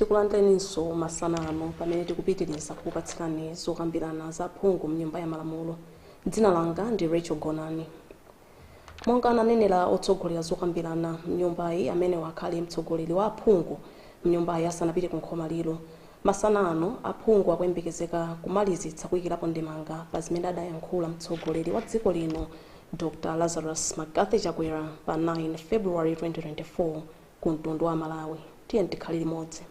tikulandireninso masana ano pamene tikupitiriza kukupatsirani zokambirana za phungu mnyumba ya malamulo. Dzina langa ndi Rachel Gonani. Monga ananenera otsogolera zokambirana mnyumbayi amene wakhale mtsogoleri wa aphungu mnyumbayi asanapite ku nkhomaliro, masana ano aphungu akuyembekezeka kumalizitsa kuyikirapo ndemanga pa zimene adayankhula mtsogoleri wa dziko lino Dr. Lazarus Magathi Chakwera pa 9 February 2024 ku mtundu wa Malawi. Tiye tikhale limodzi.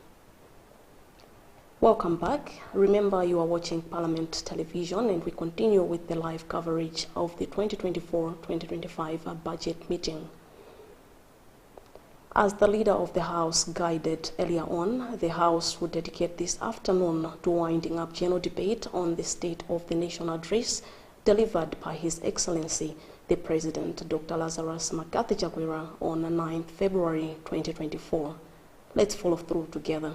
Welcome back. Remember, you are watching Parliament Television and we continue with the live coverage of the 2024-2025 budget meeting. As the leader of the House guided earlier on, the House would dedicate this afternoon to winding up general debate on the State of the Nation address delivered by His Excellency, the President, Dr. Lazarus Magathi Chakwera, on 9 February 2024. Let's follow through together.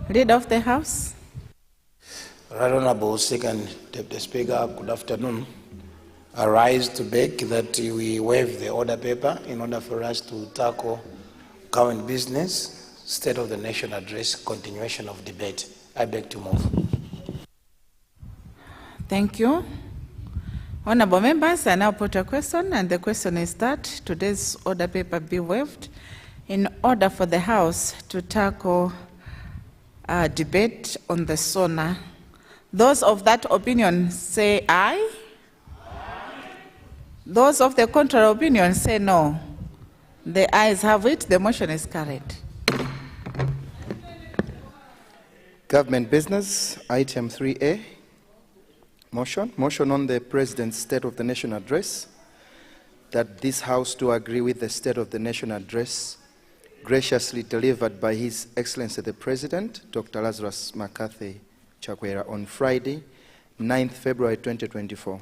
Leader of the House. Right Honorable Second Deputy Speaker, good afternoon. I rise to beg that we waive the order paper in order for us to tackle current business, State of the Nation address, continuation of debate. I beg to move. Thank you. Honorable members, I now put a question, and the question is that today's order paper be waived in order for the House to tackle debate on the SONA. Those of that opinion say aye. Those of the contrary opinion say no. The ayes have it. The motion is carried. Government business, item 3A. Motion on the President's State of the Nation address, that this House do agree with the State of the Nation address graciously delivered by His Excellency the President, Dr. Lazarus McCarthy Chakwera, on Friday, 9th February 2024.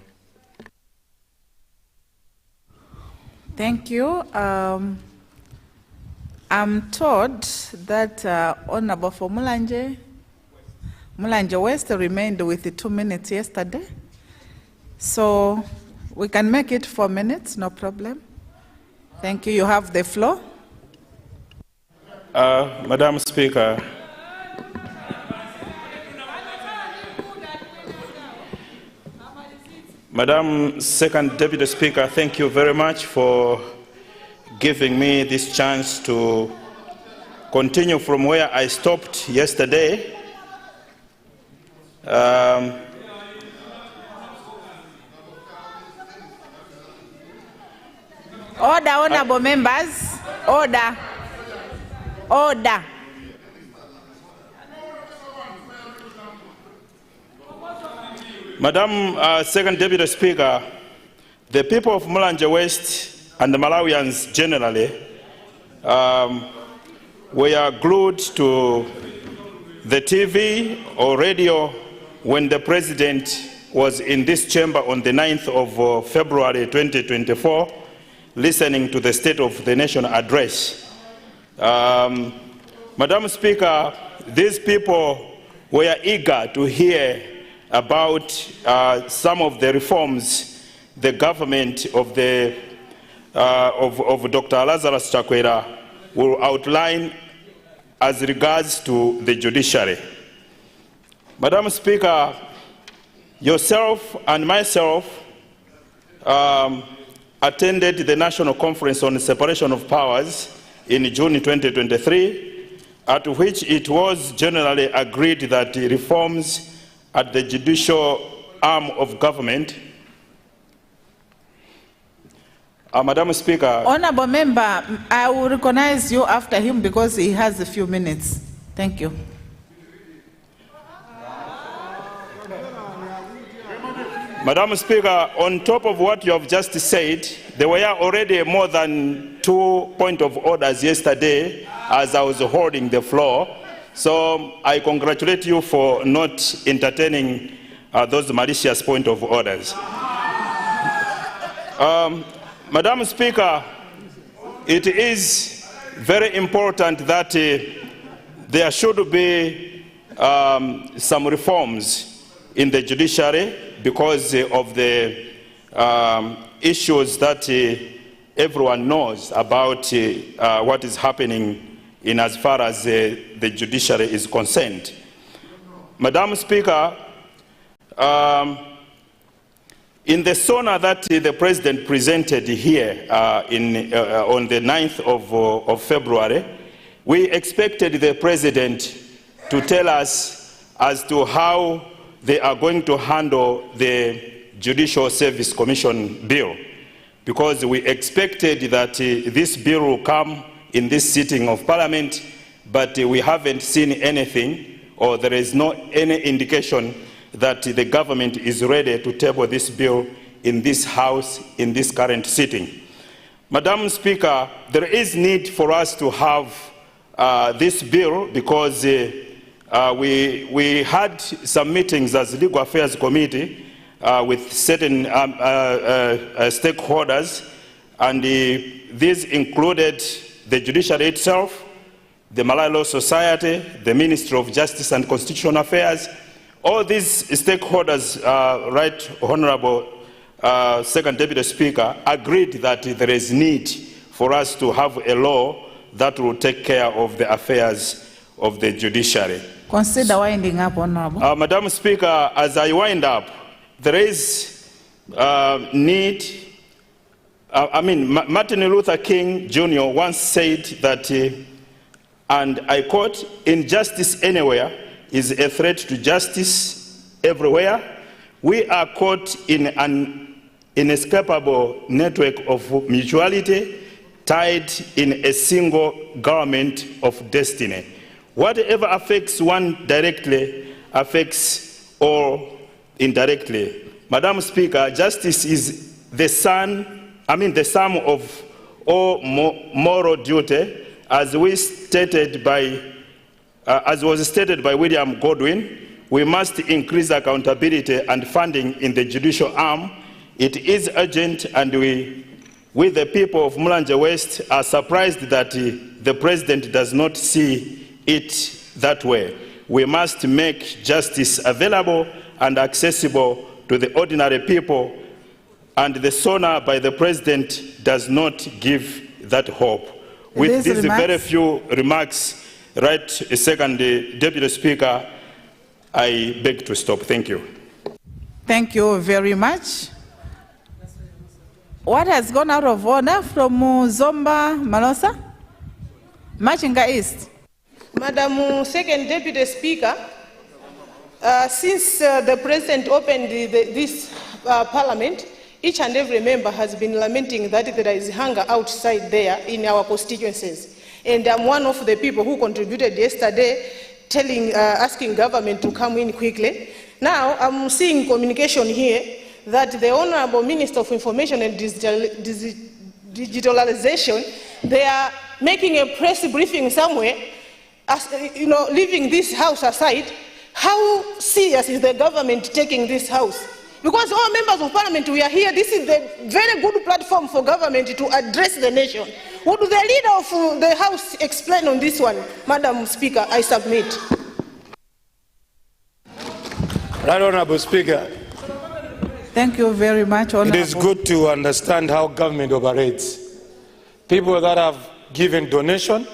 Thank you. I'm told that Honorable for Mulanje West remained with the 2 minutes yesterday. So we can make it 4 minutes, no problem. Thank you. You have the floor. Madam Speaker, Madam Second Deputy Speaker, thank you very much for giving me this chance to continue from where I stopped yesterday. Order, honorable members. Order. Order. Madam Second Deputy Speaker, the people of Mulanje West and the Malawians generally were glued to the TV or radio when the President was in this chamber on the 9th of February 2024, listening to the State of the Nation address. Madam Speaker, these people were eager to hear about some of the reforms the government of Dr. Lazarus Chakwera will outline as regards to the judiciary. Madam Speaker, yourself and myself attended the National Conference on Separation of Powers in June 2023, at which it was generally agreed that the reforms at the judicial arm of government. Madam Speaker. Honorable member, I will recognize you after him because he has a few minutes. Thank you. Madam Speaker, on top of what you have just said, there were already more than 2 points of orders yesterday as I was holding the floor. So I congratulate you for not entertaining those malicious point of orders. Madam Speaker, it is very important that there should be some reforms in the judiciary because of the issues that everyone knows about what is happening in as far as the judiciary is concerned. Madam Speaker, in the SONA that the President presented here on the 9th of February, we expected the President to tell us as to how they are going to handle the Judicial Service Commission bill, because we expected that this bill will come in this sitting of Parliament, but we haven't seen anything, or there is no any indication that the government is ready to table this bill in this House in this current sitting. Madam Speaker, there is need for us to have this bill because we had some meetings as Legal Affairs Committee with certain stakeholders, and these included the judiciary itself, the Malay Law Society, the Ministry of Justice and Constitutional Affairs. All these stakeholders, Right Honorable Second Deputy Speaker, agreed that there is need for us to have a law that will take care of the affairs of the judiciary. Consider winding up, Honorable. Madam Speaker, as I wind up, there is need. Martin Luther King Jr. once said that, and I quote, "Injustice anywhere is a threat to justice everywhere. We are caught in an inescapable network of mutuality, tied in a single garment of destiny. Whatever affects one directly affects all indirectly." Madam Speaker, justice is the sum of all moral duty, as was stated by William Godwin. We must increase accountability and funding in the judicial arm. It is urgent, and we the people of Mulanje West are surprised that the President does not see it that way. We must make justice available and accessible to the ordinary people, and the SONA by the President does not give that hope. With these very few remarks, Right Second Deputy Speaker, I beg to stop. Thank you. Thank you very much. What has gone out of order from Zomba Malosa? Machinga East. Madam Second Deputy Speaker, since the President opened this Parliament, each and every member has been lamenting that there is hunger outside there in our constituencies. And I'm one of the people who contributed yesterday asking government to come in quickly. Now I'm seeing communication here that the Honorable Minister of Information and Digitalization, they are making a press briefing somewhere, leaving this house aside. How serious is the government taking this house? Because all members of Parliament, we are here. This is the very good platform for government to address the nation. Would the leader of the House explain on this one? Madam Speaker, I submit. Right Honorable Speaker. Thank you very much, Honorable. It is good to understand how government operates. People that have given donation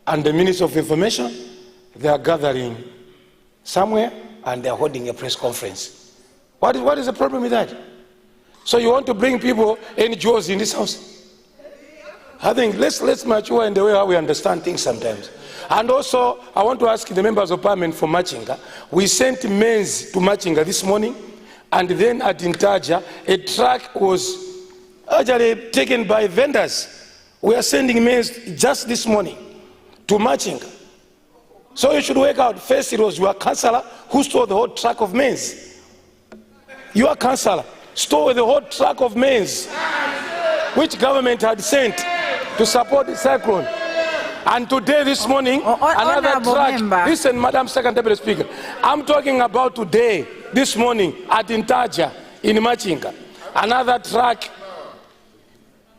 and the Minister of Information, they are gathering somewhere and they are holding a press conference. What is the problem with that? So you want to bring people, NGOs in this house? I think let's mature in the way how we understand things sometimes. And also, I want to ask the members of Parliament for Machinga. We sent maize to Machinga this morning, and then at Intaja, a truck was actually taken by vendors. We are sending maize just this morning to Machinga. So you should work out. First, it was your councillor who stole the whole truck of maize. Your councillor stole the whole truck of maize, which government had sent to support the cyclone. And today, this morning, another truck. Listen, Madam Second Deputy Speaker, I'm talking about today, this morning, at Intaja, in Machinga. Another truck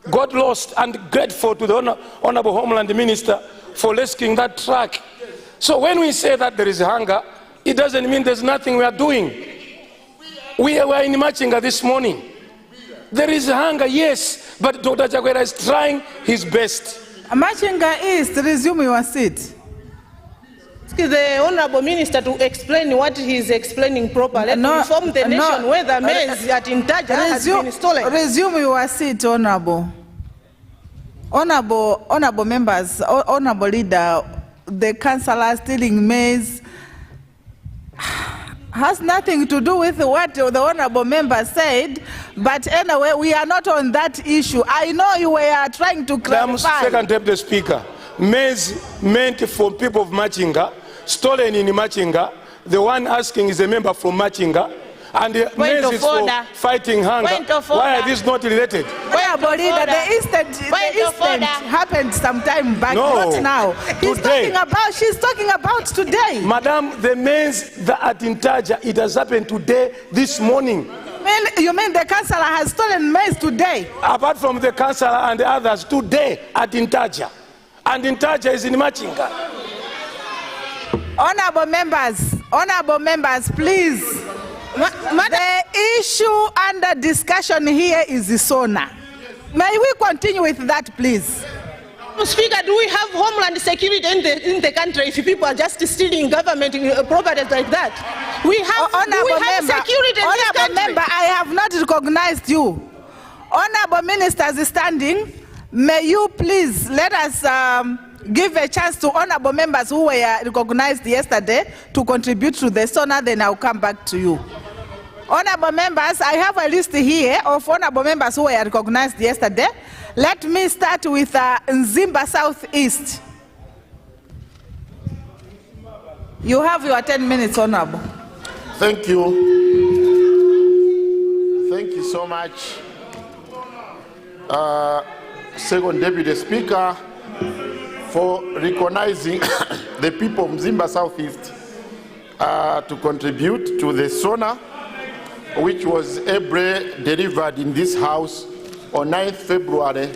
got lost, and grateful to the Honorable Homeland Minister for rescuing that truck. So when we say that there is hunger, it doesn't mean there's nothing we are doing. We were in Machinga this morning. There is hunger, yes, but Dr. Chakwera is trying his best. Machinga East, resume your seat. The Honorable Minister to explain what he is explaining properly, to inform the nation whether maize at Intaja has been stolen. Resume your seat, Honorable. Honorable members, Honorable Leader, the councillor stealing maize has nothing to do with what the Honorable Member said, but anyway, we are not on that issue. I know you were trying to clarify. Second Deputy Speaker, maize meant for people of Machinga, stolen in Machinga. The one asking is a member from Machinga, and the maize is for fighting hunger. Why are these not related? The incident happened some time back, not now. She's talking about today. Madam, the maize that at Intaja, it has happened today, this morning. You mean the councillor has stolen maize today? Apart from the councillor and the others, today at Intaja. and Ntacha is in Machinga. Honorable members, please. The issue under discussion here is the SONA. May we continue with that, please? Speaker, do we have homeland security in the country if people are just stealing government properties like that? We have security in this country. Member, I have not recognized you. Honorable ministers standing, may you please let us give a chance to honorable members who were recognized yesterday to contribute to the SONA, then I'll come back to you. Honorable members, I have a list here of honorable members who were recognized yesterday. Let me start with Nzimba Southeast. You have your 10 minutes, Honorable. Thank you. Thank you so much. Second Deputy Speaker, for recognizing the people of Nzimba Southeast to contribute to the SONA, which was delivered in this House on 9th February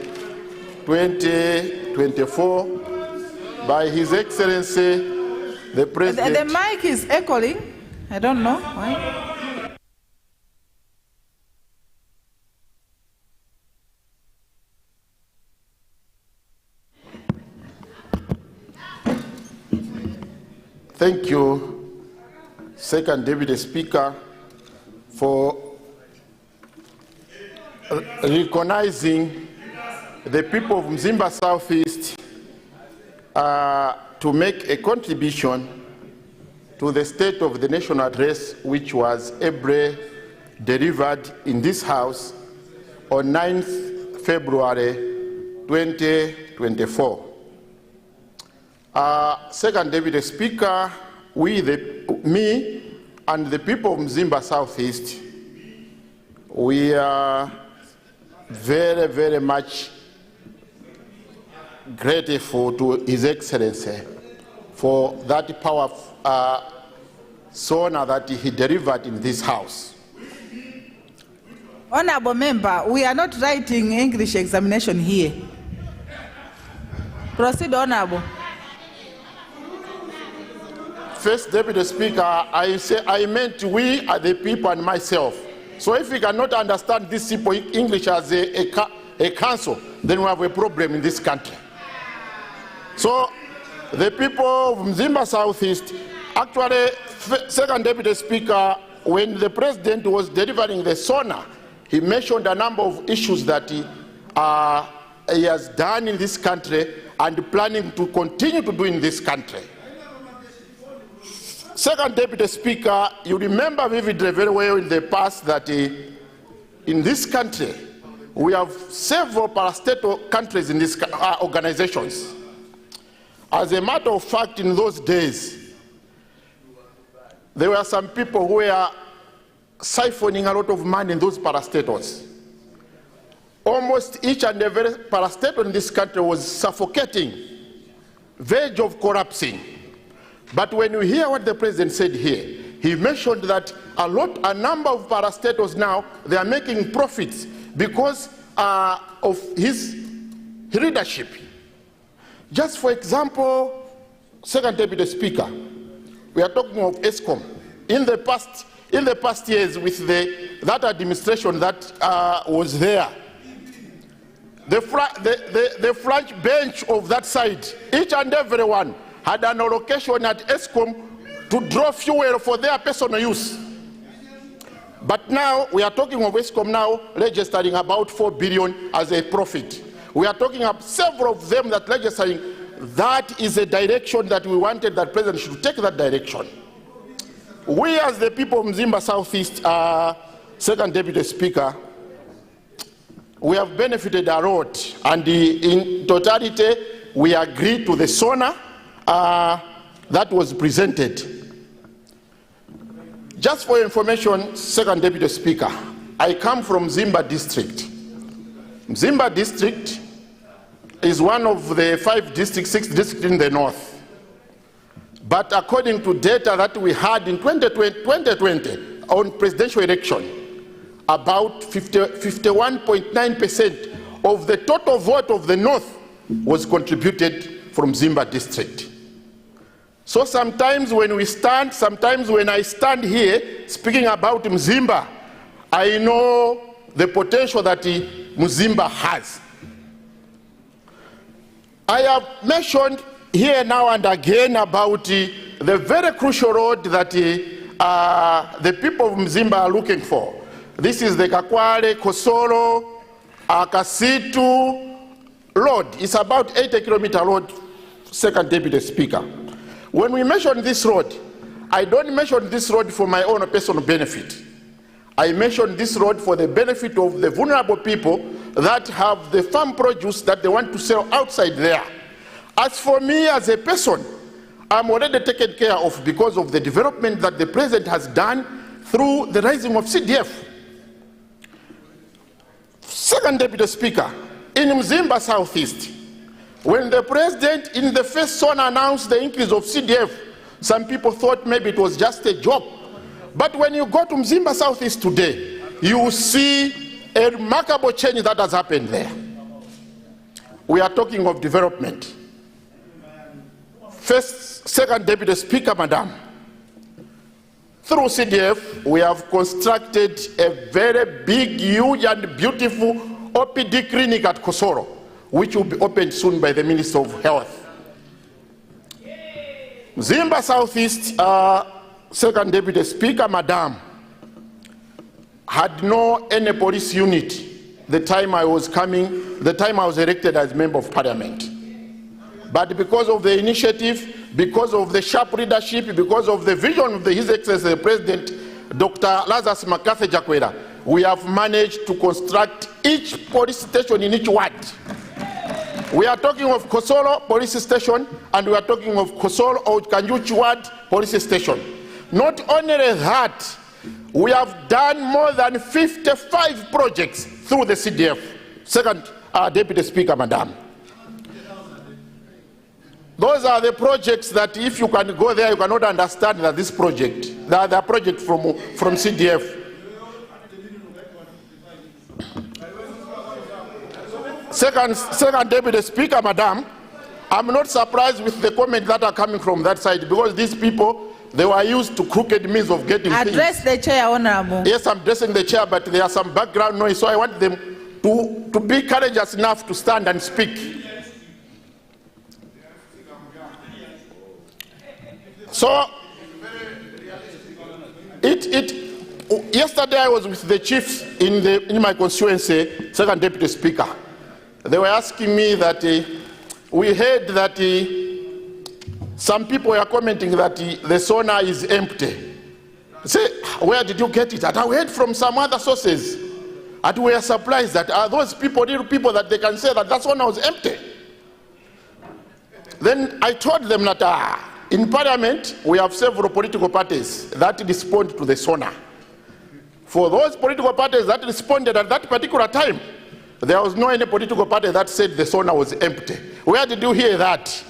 2024 by His Excellency the President. The mic is echoing. I don't know why. Thank you, Second Deputy Speaker, for recognizing the people of Nzimba Southeast to make a contribution to the State of the Nation Address, which was delivered in this House on 9th February 2024. Second Deputy Speaker, me and the people of Nzimba Southeast, we are very, very much grateful to His Excellency for that powerful SONA that he delivered in this House. Honorable member, we are not writing English examination here. Proceed, Honorable. First Deputy Speaker, I meant we are the people and myself. So if we cannot understand this simple English as a council, then we have a problem in this country. So the people of Nzimba Southeast, actually, Second Deputy Speaker, when the President was delivering the SONA, he mentioned a number of issues that he has done in this country and planning to continue to do in this country. Second Deputy Speaker, you remember vividly very well in the past that in this country, we have several parastatal countries in these organizations. As a matter of fact, in those days, there were some people who were siphoning a lot of money in those parastatals. Almost each and every parastatal in this country was suffocating, verge of collapsing. But when you hear what the President said here, he mentioned that a number of parastatals now, they are making profits because of his leadership. Just for example, Second Deputy Speaker, we are talking of ESCOM. In the past years, with that administration that was there, the front bench of that side, each and every one had an allocation at ESCOM to draw fuel for their personal use. But now, we are talking of ESCOM now registering about 4 billion as a profit. We are talking of several of them that registering. That is a direction that we wanted that President should take that direction. We as the people of Nzimba Southeast, Second Deputy Speaker, we have benefited a lot, and in totality, we agree to the SONA that was presented. Just for information, Second Deputy Speaker, I come from Nzimba District. Nzimba District is one of the 5 districts, 6 districts in the north. But according to data that we had in 2020 on presidential election, about 51.9% of the total vote of the north was contributed from Mzimba district. So sometimes when we stand, sometimes when I stand here speaking about Mzimba, I know the potential that Mzimba has. I have mentioned here now and again about the very crucial road that the people of Mzimba are looking for. This is the Kakwale, Kosolo, Kasitu road. It's about 80-kilometer road, Second Deputy Speaker. When we mention this road, I don't mention this road for my own personal benefit. I mention this road for the benefit of the vulnerable people that have the farm produce that they want to sell outside there. As for me as a person, I'm already taken care of because of the development that the president has done through the rising of CDF. Second Deputy Speaker, in Mzimba Southeast, when the president in the first zone announced the increase of CDF, some people thought maybe it was just a joke. But when you go to Mzimba Southeast today, you will see a remarkable change that has happened there. We are talking of development. Second Deputy Speaker, Madam, through CDF, we have constructed a very big, huge and beautiful OPD clinic at Kosoro, which will be opened soon by the Minister of Health. Mzimba Southeast, Second Deputy Speaker, Madam, had no any police unit the time I was elected as Member of Parliament. But because of the initiative, because of the sharp leadership, because of the vision of His Excellency the President, Dr. Lazarus Makathi Chakwera, we have managed to construct each police station in each ward. We are talking of Kosolo Police Station, and we are talking of Kosolo or Kanjuchi Ward Police Station. Not only that, we have done more than 55 projects through the CDF. Second Deputy Speaker, Madam. Those are the projects that if you can go there, you cannot understand that this project, that the project from CDF. Second Deputy Speaker, Madam, I'm not surprised with the comments that are coming from that side, because these people, they were used to crooked means of getting Address things. the chair, Honorable. Yes, I'm addressing the chair, but there are some background noise, so I want them to be courageous enough to stand and speak. So, yesterday I was with the chiefs in my constituency, Second Deputy Speaker. They were asking me that we heard that some people were commenting that the sauna is empty. Say, where did you get it? And I heard from some other sources. And we are surprised that are those people, real people, that they can say that sauna was empty. Then I told them that in Parliament, we have several political parties that respond to the sauna. For those political parties that responded at that particular time, there was no any political party that said the sauna was empty. Where did you hear that?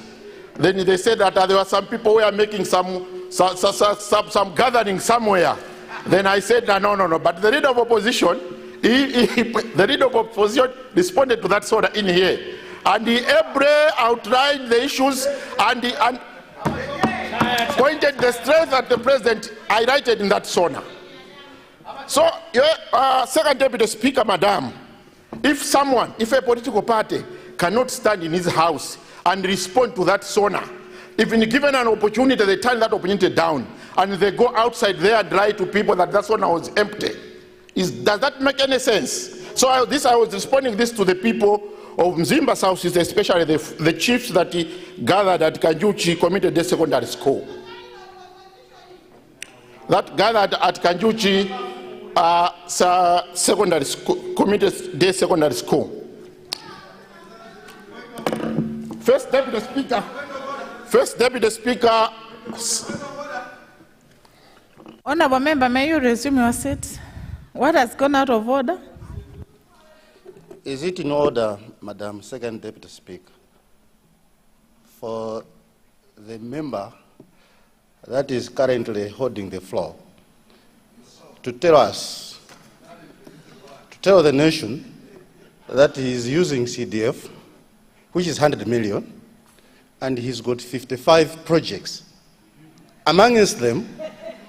Then they said that there were some people who were making some gathering somewhere. Then I said, no. But the leader of opposition, the leader of opposition responded to that sauna in here. And he outlined the issues and pointed the strength that the president highlighted in that sauna. So, Second Deputy Speaker, Madam, if a political party cannot stand in his house and respond to that sauna, even given an opportunity, they turn that opportunity down and they go outside there and lie to people that sauna was empty. Does that make any sense? So I was responding this to the people of Mzimba South, especially the chiefs that gathered at Kanjuchi Community Day Secondary School. That gathered at Kanjuchi Secondary School, Community Day Secondary School. First Deputy Speaker. Honorable Member, may you resume your seat? What has gone out of order? Is it in order, Madam Second Deputy Speaker, for the member that is currently holding the floor to tell the nation that he is using CDF, which is 100 million, and he's got 55 projects. Amongst them,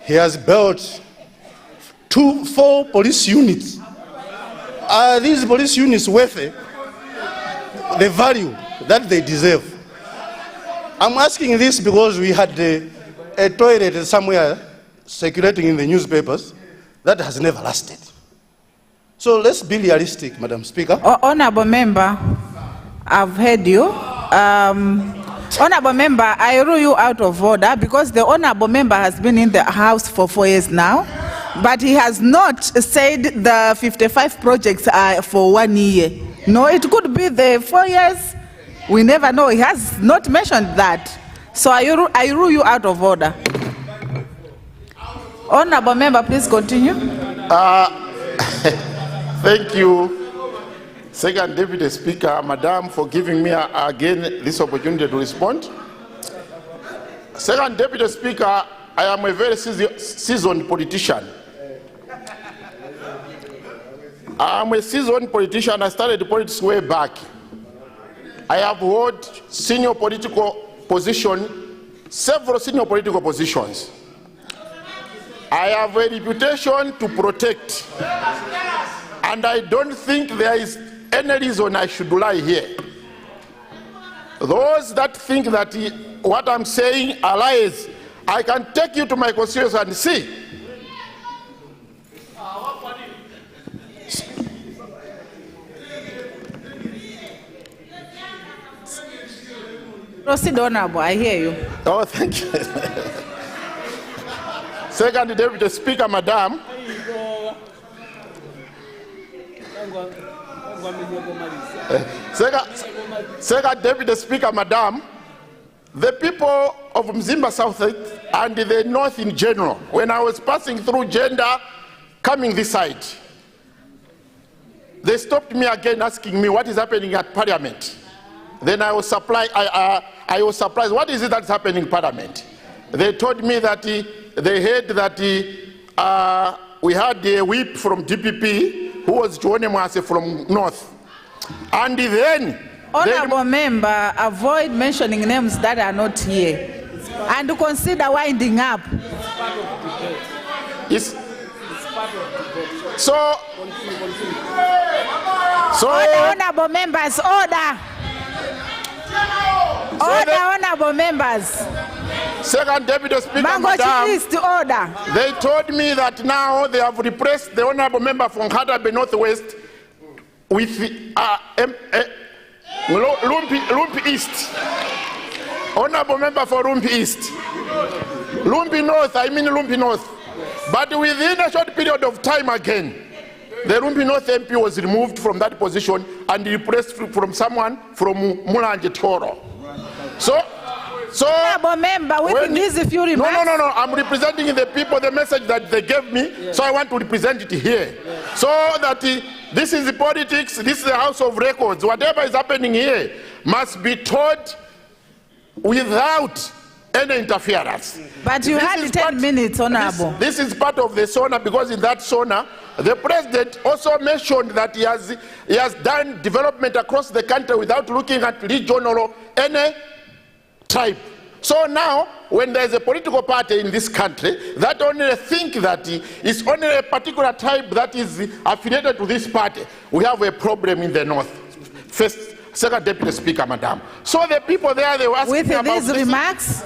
he has built 4 police units. Are these police units worth the value that they deserve? I'm asking this because we had a toilet somewhere circulating in the newspapers that has never lasted. So let's be realistic, Madam Speaker. Honorable Member, I've heard you. Honorable Member, I rule you out of order because the Honorable Member has been in the House for 4 years now, but he has not said the 55 projects are for 1 year. No, it could be the 4 years. We never know. He has not mentioned that. So I rule you out of order. Honorable Member, please continue. Thank you, Second Deputy Speaker, Madam, for giving me again this opportunity to respond. Second Deputy Speaker, I am a very seasoned politician. I'm a seasoned politician. I started politics way back. I have held senior political position, several senior political positions. I have a reputation to protect, and I don't think there is any reason I should lie here. Those that think that what I'm saying are lies, I can take you to my constituency and see. Proceed, Honorable, I hear you. Oh, thank you. Second Deputy Speaker, Madam. Second Deputy Speaker, Madam. The people of Mzimba South and the North in general, when I was passing through Gender, coming this side, they stopped me again asking me what is happening at Parliament. Then I was surprised. I was surprised. What is it that's happening in Parliament? They told me that they heard that we had a whip from DPP who was John Mwase from North. And then... Honorable Member, avoid mentioning names that are not here. And consider winding up. Honorable members, order. Honorable members. Second Deputy Speaker, Madam, order. They told me that now they have replaced the Honorable Member from Hadabe Northwest with Lumpi East. Honorable Member for Lumpi East. Lumpi North, I mean Lumpi North. But within a short period of time again, the Lumpi North MP was removed from that position and replaced from someone from Mulanje Toro. So, Honorable Member, within these few remarks. No. I'm representing the people, the message that they gave me, so I want to represent it here. So that this is the politics, this is the House of Records. Whatever is happening here must be taught without any interference. But you had 10 minutes, Honorable. This is part of the SONA, because in that SONA, the President also mentioned that he has done development across the country without looking at regional or any type. So now, when there is a political party in this country that only think that it's only a particular type that is affiliated to this party, we have a problem in the North. First, Second Deputy Speaker, Madam. So the people there, they were asking me about these remarks.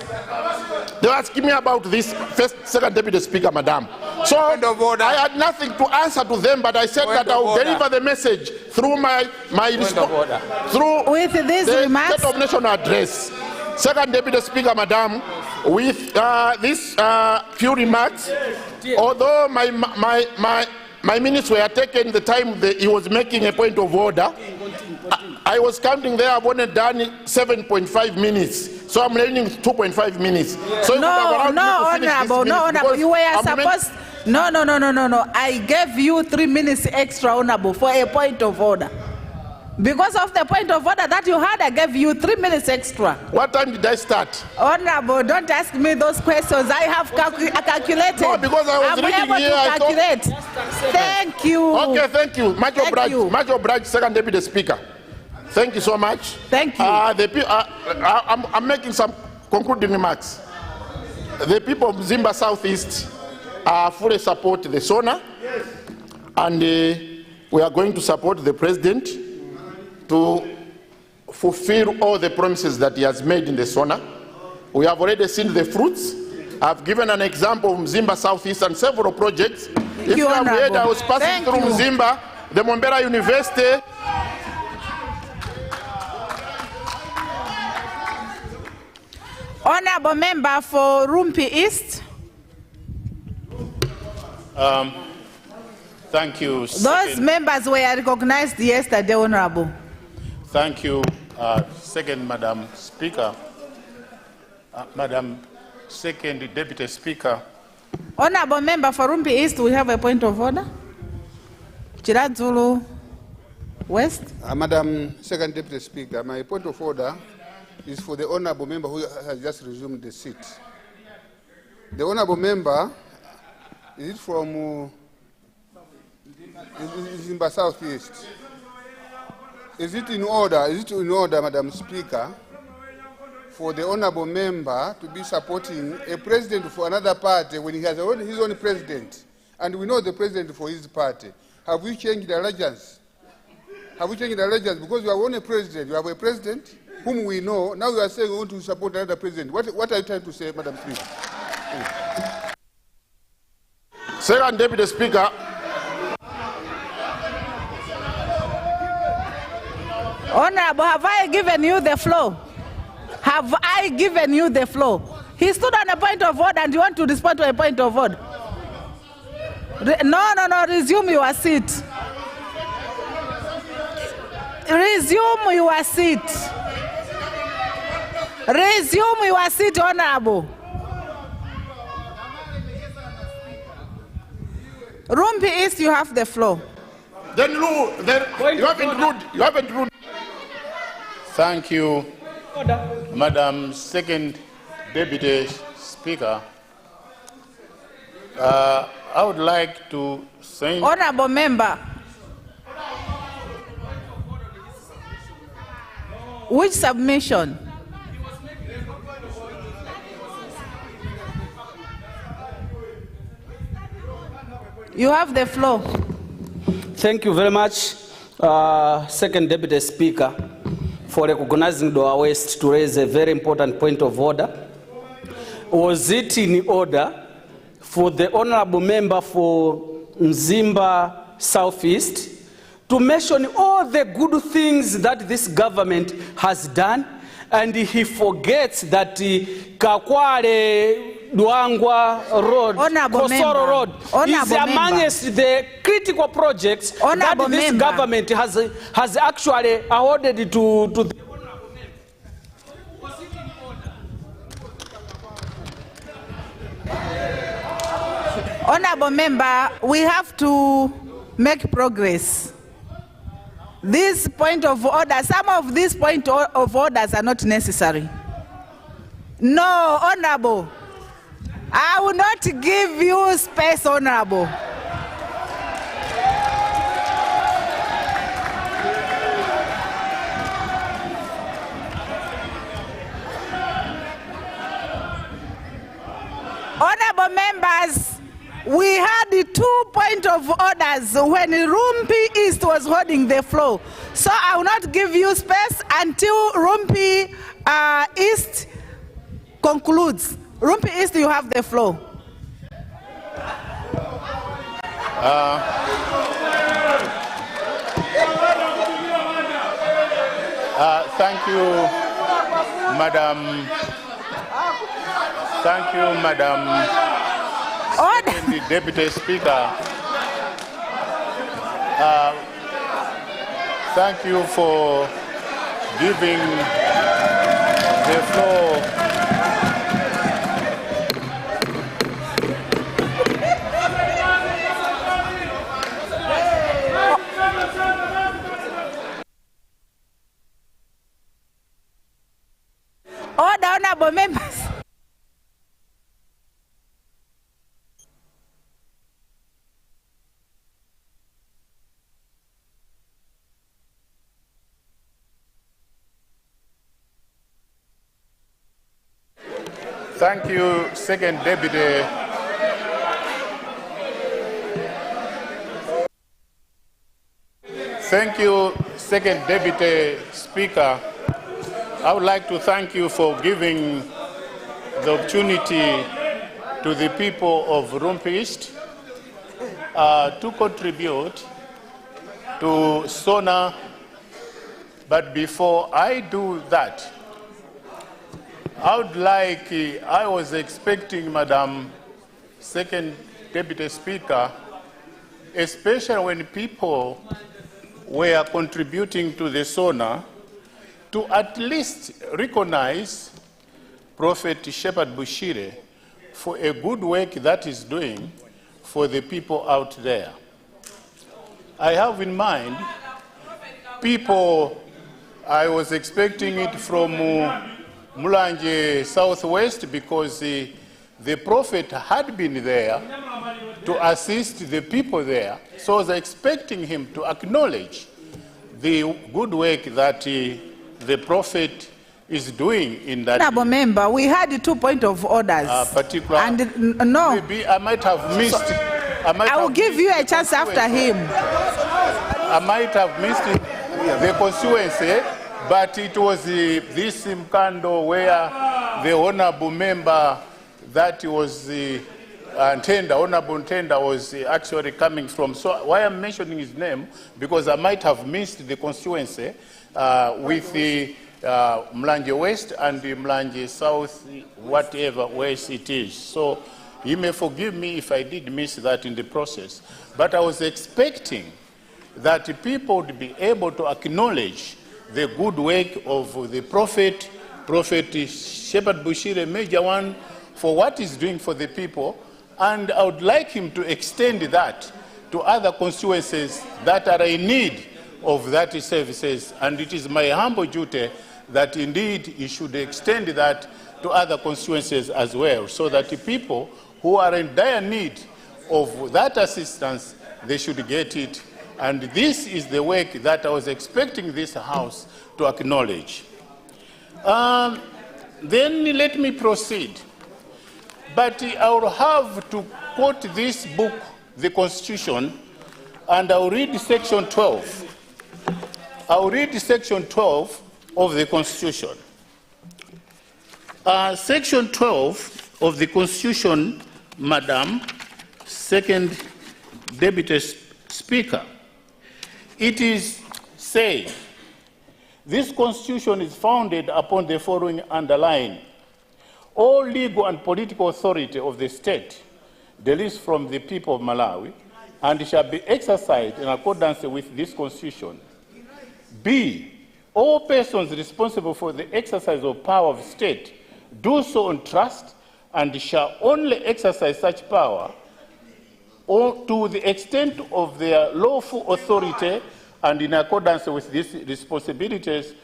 They were asking me about this. First, Second Deputy Speaker, Madam. So I had nothing to answer to them, but I said that I will deliver the message through my response, through the remarks. State of National Address. Second Deputy Speaker, Madam, with these few remarks, although my minutes were taken the time that he was making a point of order, I was counting there. I've only done 7.5 minutes, so I'm learning 2.5 minutes. So Honorable, you were supposed. No. I gave you 3 minutes extra, Honorable, for a point of order. Because of the point of order that you had, I gave you 3 minutes extra. What time did I start? Honorable, don't ask me those questions. I have calculated. No, because I was reading able here, to calculate. Thank you. Okay, thank you. Much obliged, Second Deputy Speaker. Thank you so much. Thank you. I'm making some concluding remarks. The people of Mzimba Southeast fully support the SONA, and we are going to support the president to fulfill all the promises that he has made in the SONA. We have already seen the fruits. I've given an example of Mzimba Southeast and several projects. If you have heard, I was passing through Mzimba, the Mombera University. Honorable member for Rumpi East. Thank you. Those members were recognized yesterday, Honorable. Thank you. Second, Madam Speaker. Madam Second Deputy Speaker. Honorable member for Rumpi East, we have a point of order. Chiradzulu West. Madam Second Deputy Speaker, my point of order is for the honorable member who has just resumed the seat. The honorable member, is it from Mzimba Southeast? Is it in order, Madam Speaker, for the honorable member to be supporting a president for another party when he has his own president, and we know the president for his party? Have we changed the allegiance? Have we changed the allegiance? Because you have only president, you have a president whom we know. Now you are saying we want to support another president. What are you trying to say, Madam Speaker? Second Deputy Speaker. Honorable, have I given you the floor? Have I given you the floor? He stood on a point of order and you want to respond to a point of order. No, resume your seat. Resume your seat. Resume your seat, Honorable. Rumpi East, you have the floor. Then you haven't ruled. Thank you, Madam Second Deputy Speaker. I would like to say... Honorable member. Which submission? You have the floor. Thank you very much, Second Deputy Speaker, for recognizing Doha West to raise a very important point of order. Was it in order for the honorable member for Mzimba Southeast to mention all the good things that this government has done, and he forgets that Kakwale Duangwa Road, Kosoro Road is amongst the critical projects that this government has actually awarded to the Honorable member, we have to make progress. This point of order, some of these point of orders are not necessary. No, Honorable. I will not give you space, Honorable. Honorable members, we had 2 points of orders when Rumpi East was holding the floor. So I will not give you space until Rumpi East concludes. Rumpi East, you have the floor. Thank you, Madam. Thank you, Madam the Deputy Speaker. Thank you for giving the floor. Order, honorable members. Thank you, Second Deputy. Thank you, Second Deputy Speaker. I would like to thank you for giving the opportunity to the people of Rumpi East to contribute to SONA. But before I do that, I was expecting, Madam Second Deputy Speaker, especially when people were contributing to the SONA, to at least recognize Prophet Shepherd Bushire for a good work that he's doing for the people out there. I have in mind people, I was expecting it from Mulanje Southwest, because the Prophet had been there to assist the people there. So I was expecting him to acknowledge the good work that the Prophet is doing in that. Honorable member, we had 2 points of orders. Particular. And no. Maybe I might have missed. I will give you a chance after him. I might have missed the constituency, but it was this Mkando where the honorable member that was Honorable Ntenda was actually coming from. So why I'm mentioning his name, because I might have missed the constituency with the Mlanje West and the Mlanje South, whatever west it is. So you may forgive me if I did miss that in the process. But I was expecting that people would be able to acknowledge the good work of the Prophet Shepherd Bushire, Major One, for what he's doing for the people. And I would like him to extend that to other constituencies that are in need of that services. And it is my humble duty that indeed he should extend that to other constituencies as well, so that the people who are in dire need of that assistance, they should get it. And this is the work that I was expecting this House to acknowledge. Then let me proceed. But I will have to quote this book, the Constitution, and I will read section 12. I will read section 12 of the Constitution. Section 12 of the Constitution, Madam Second Deputy Speaker, it is saying, this Constitution is founded upon the following underlying: all legal and political authority of the state derives from the people of Malawi and shall be exercised in accordance with this Constitution. B, all persons responsible for the exercise of power of state do so on trust and shall only exercise such power to the extent of their lawful authority and in accordance with these responsibilities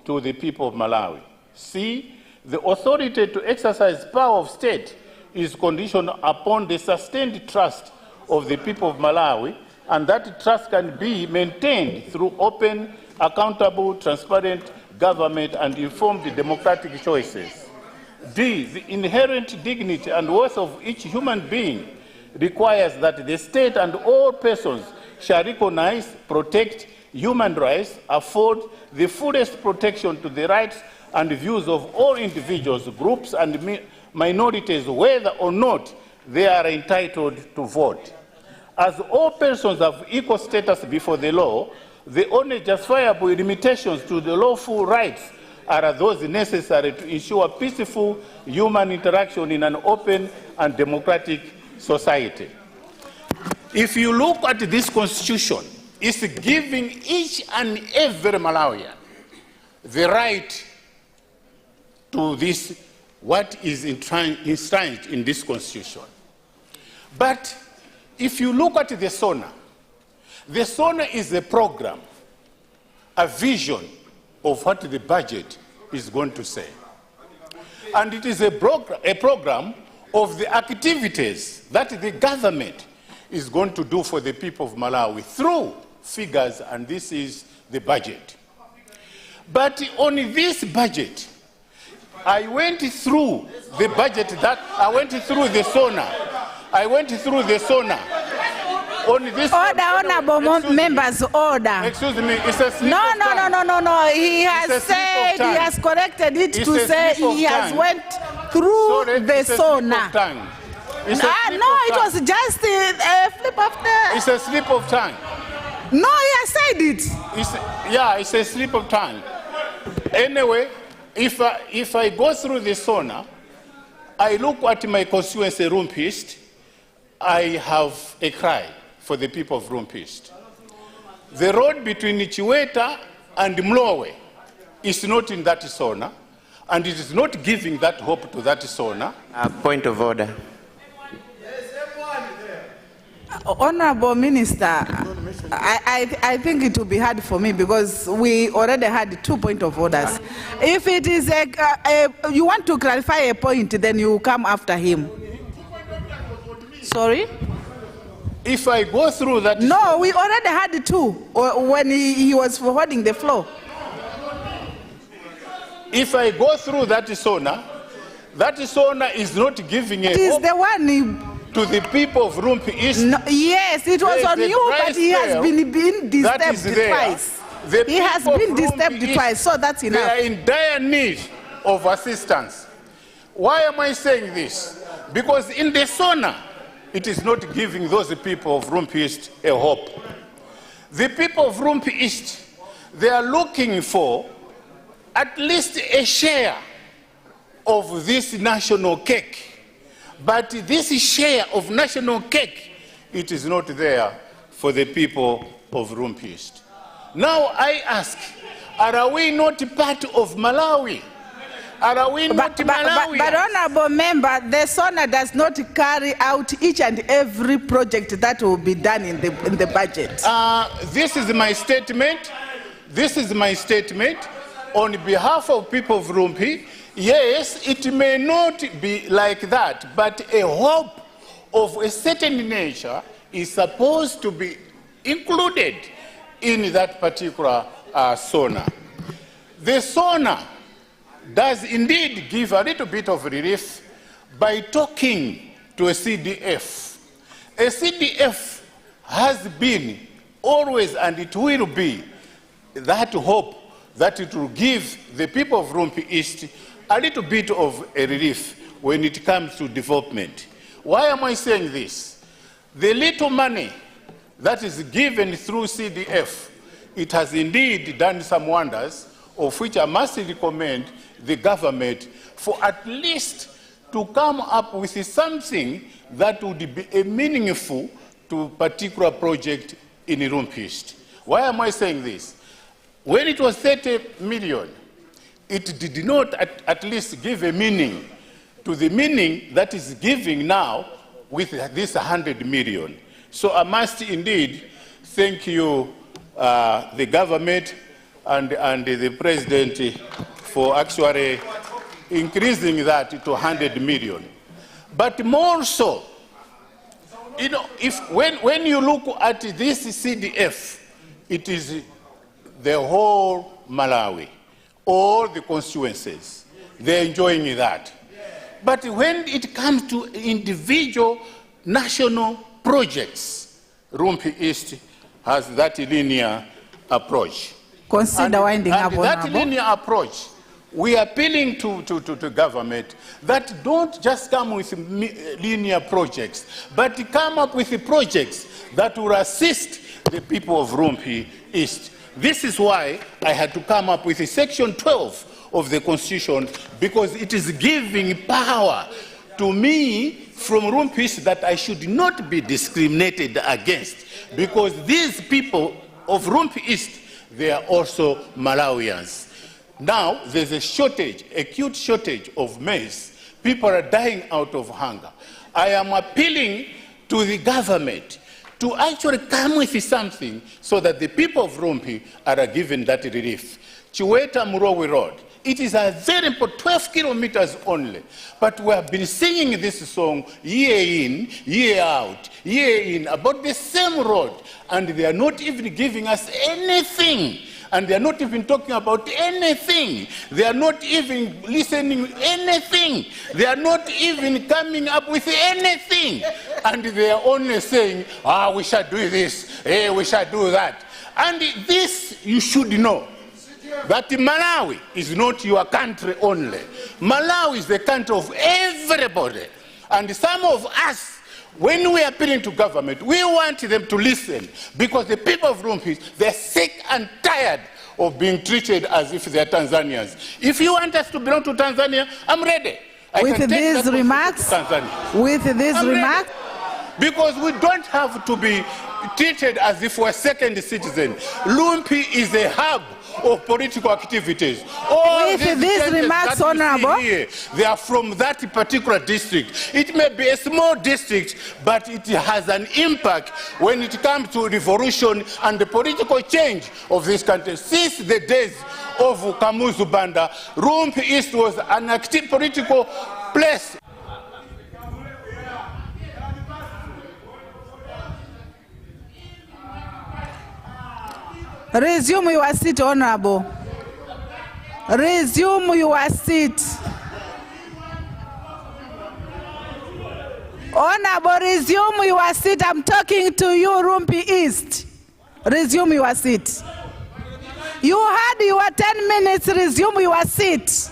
to the people of Malawi. C, the authority to exercise power of state is conditioned upon the sustained trust of the people of Malawi, and that trust can be maintained through open, accountable, transparent government and informed democratic choices. D, the inherent dignity and worth of each human being requires that the state and all persons shall recognize, protect human rights, afford the fullest protection to the rights and views of all individuals, groups, and minorities, whether or not they are entitled to vote. As all persons have equal status before the law, the only justifiable limitations to the lawful rights are those necessary to ensure peaceful human interaction in an open and democratic society. If you look at this Constitution, it's giving each and every Malawian the right to this, what is enshrined in this Constitution. But if you look at the SONA is a program, a vision of what the budget is going to say. And it is a program of the activities that the government is going to do for the people of Malawi through figures, and this is the budget. But on this budget, I went through the budget that I went through the SONA. I went through the SONA. On this Order, honorable members, order. Excuse me, it's a slip No, of no, no, tongue. no, no, no. He has It's a slip of said, he tongue. has corrected it It's to a say slip of he has tongue. went through Sorry, the it's a slip SONA. of tongue. It's a slip No, of it tongue. was just a flip of the... It's a slip of tongue. No, he has said it. It's a slip of tongue. Anyway, if I go through the SONA, I look at my constituency, Rump East, I have a cry for the people of Rump East. The road between Chiweta and Mlowe is not in that SONA, and it is not giving that hope to that SONA. Point of order. Honorable Minister, I think it will be hard for me because we already had 2 points of orders. If it is you want to clarify a point, then you come after him. Sorry? If I go through that... No, we already had 2 when he was holding the floor. If I go through that SONA is not giving a It is hope the one to the people of Rump East. No, yes, it was There is on a you, but price he has scale been that is disturbed there. twice. The He has people been of Rump disturbed East, twice, so that's They enough. are in dire need of assistance. Why am I saying this? Because in the SONA, it is not giving those people of Rump East a hope. The people of Rump East, they are looking for at least a share of this national cake. But this share of national cake, it is not there for the people of Rump East. Now I ask, are we not part of Malawi? Are we not Malawi? But honorable member, the SONA does not carry out each and every project that will be done in the budget. This is my statement. This is my statement on behalf of people of Rumpi. Yes, it may not be like that, but a hope of a certain nature is supposed to be included in that particular SONA. The SONA does indeed give a little bit of relief by talking to a CDF. A CDF has been always, and it will be, that hope that it will give the people of Rumpi East a little bit of a relief when it comes to development. Why am I saying this? The little money that is given through CDF, it has indeed done some wonders, of which I must recommend the government for at least to come up with something that would be meaningful to a particular project in Rump East. Why am I saying this? When it was 30 million, it did not at least give a meaning to the meaning that is giving now with this 100 million. So I must indeed thank you, the government and the president, for actually increasing that to 100 million. But more so, you know, when you look at this CDF, it is the whole Malawi, all the constituencies, they're enjoying that. But when it comes to individual national projects, Rumpi East has that linear approach. Consider winding up, that Honorable. linear approach, we are appealing to government that don't just come with linear projects, but come up with projects that will assist the people of Rumpi East. This is why I had to come up with Section 12 of the Constitution, because it is giving power to me from Rumpi East that I should not be discriminated against, because these people of Rumpi East, they are also Malawians. Now, there's a shortage, acute shortage of maize. People are dying out of hunger. I am appealing to the government to actually come with something so that the people of Rumpi are given that relief. Chiweta Murowi Road, it is a very important, 12 kilometers only. But we have been singing this song year in, year out, year in, about the same road. And they are not even giving us anything. and they are not even talking about anything. They are not even listening anything. They are not even coming up with anything. And they are only saying, we shall do this, we shall do that. And this you should know, that Malawi is not your country only. Malawi is the country of everybody. And some of us, when we are appealing to government, we want them to listen, because the people of Rumpis, they're sick and tired of being treated as if they're Tanzanians. If you want us to belong to Tanzania, I'm ready. With these remarks, because we don't have to be treated as if we're second citizen. Lumpi is a hub of political activities. All with these remarks, Honorable, they are from that particular district. It may be a small district, but it has an impact when it comes to revolution and the political change of this country. Since the days of Kamuzu Banda, Rumpi East was an active political place. Resume your seat, Honorable. Resume your seat. Honorable, resume your seat. I'm talking to you, Rumpi East. Resume your seat. You had your 10 minutes. Resume your seat.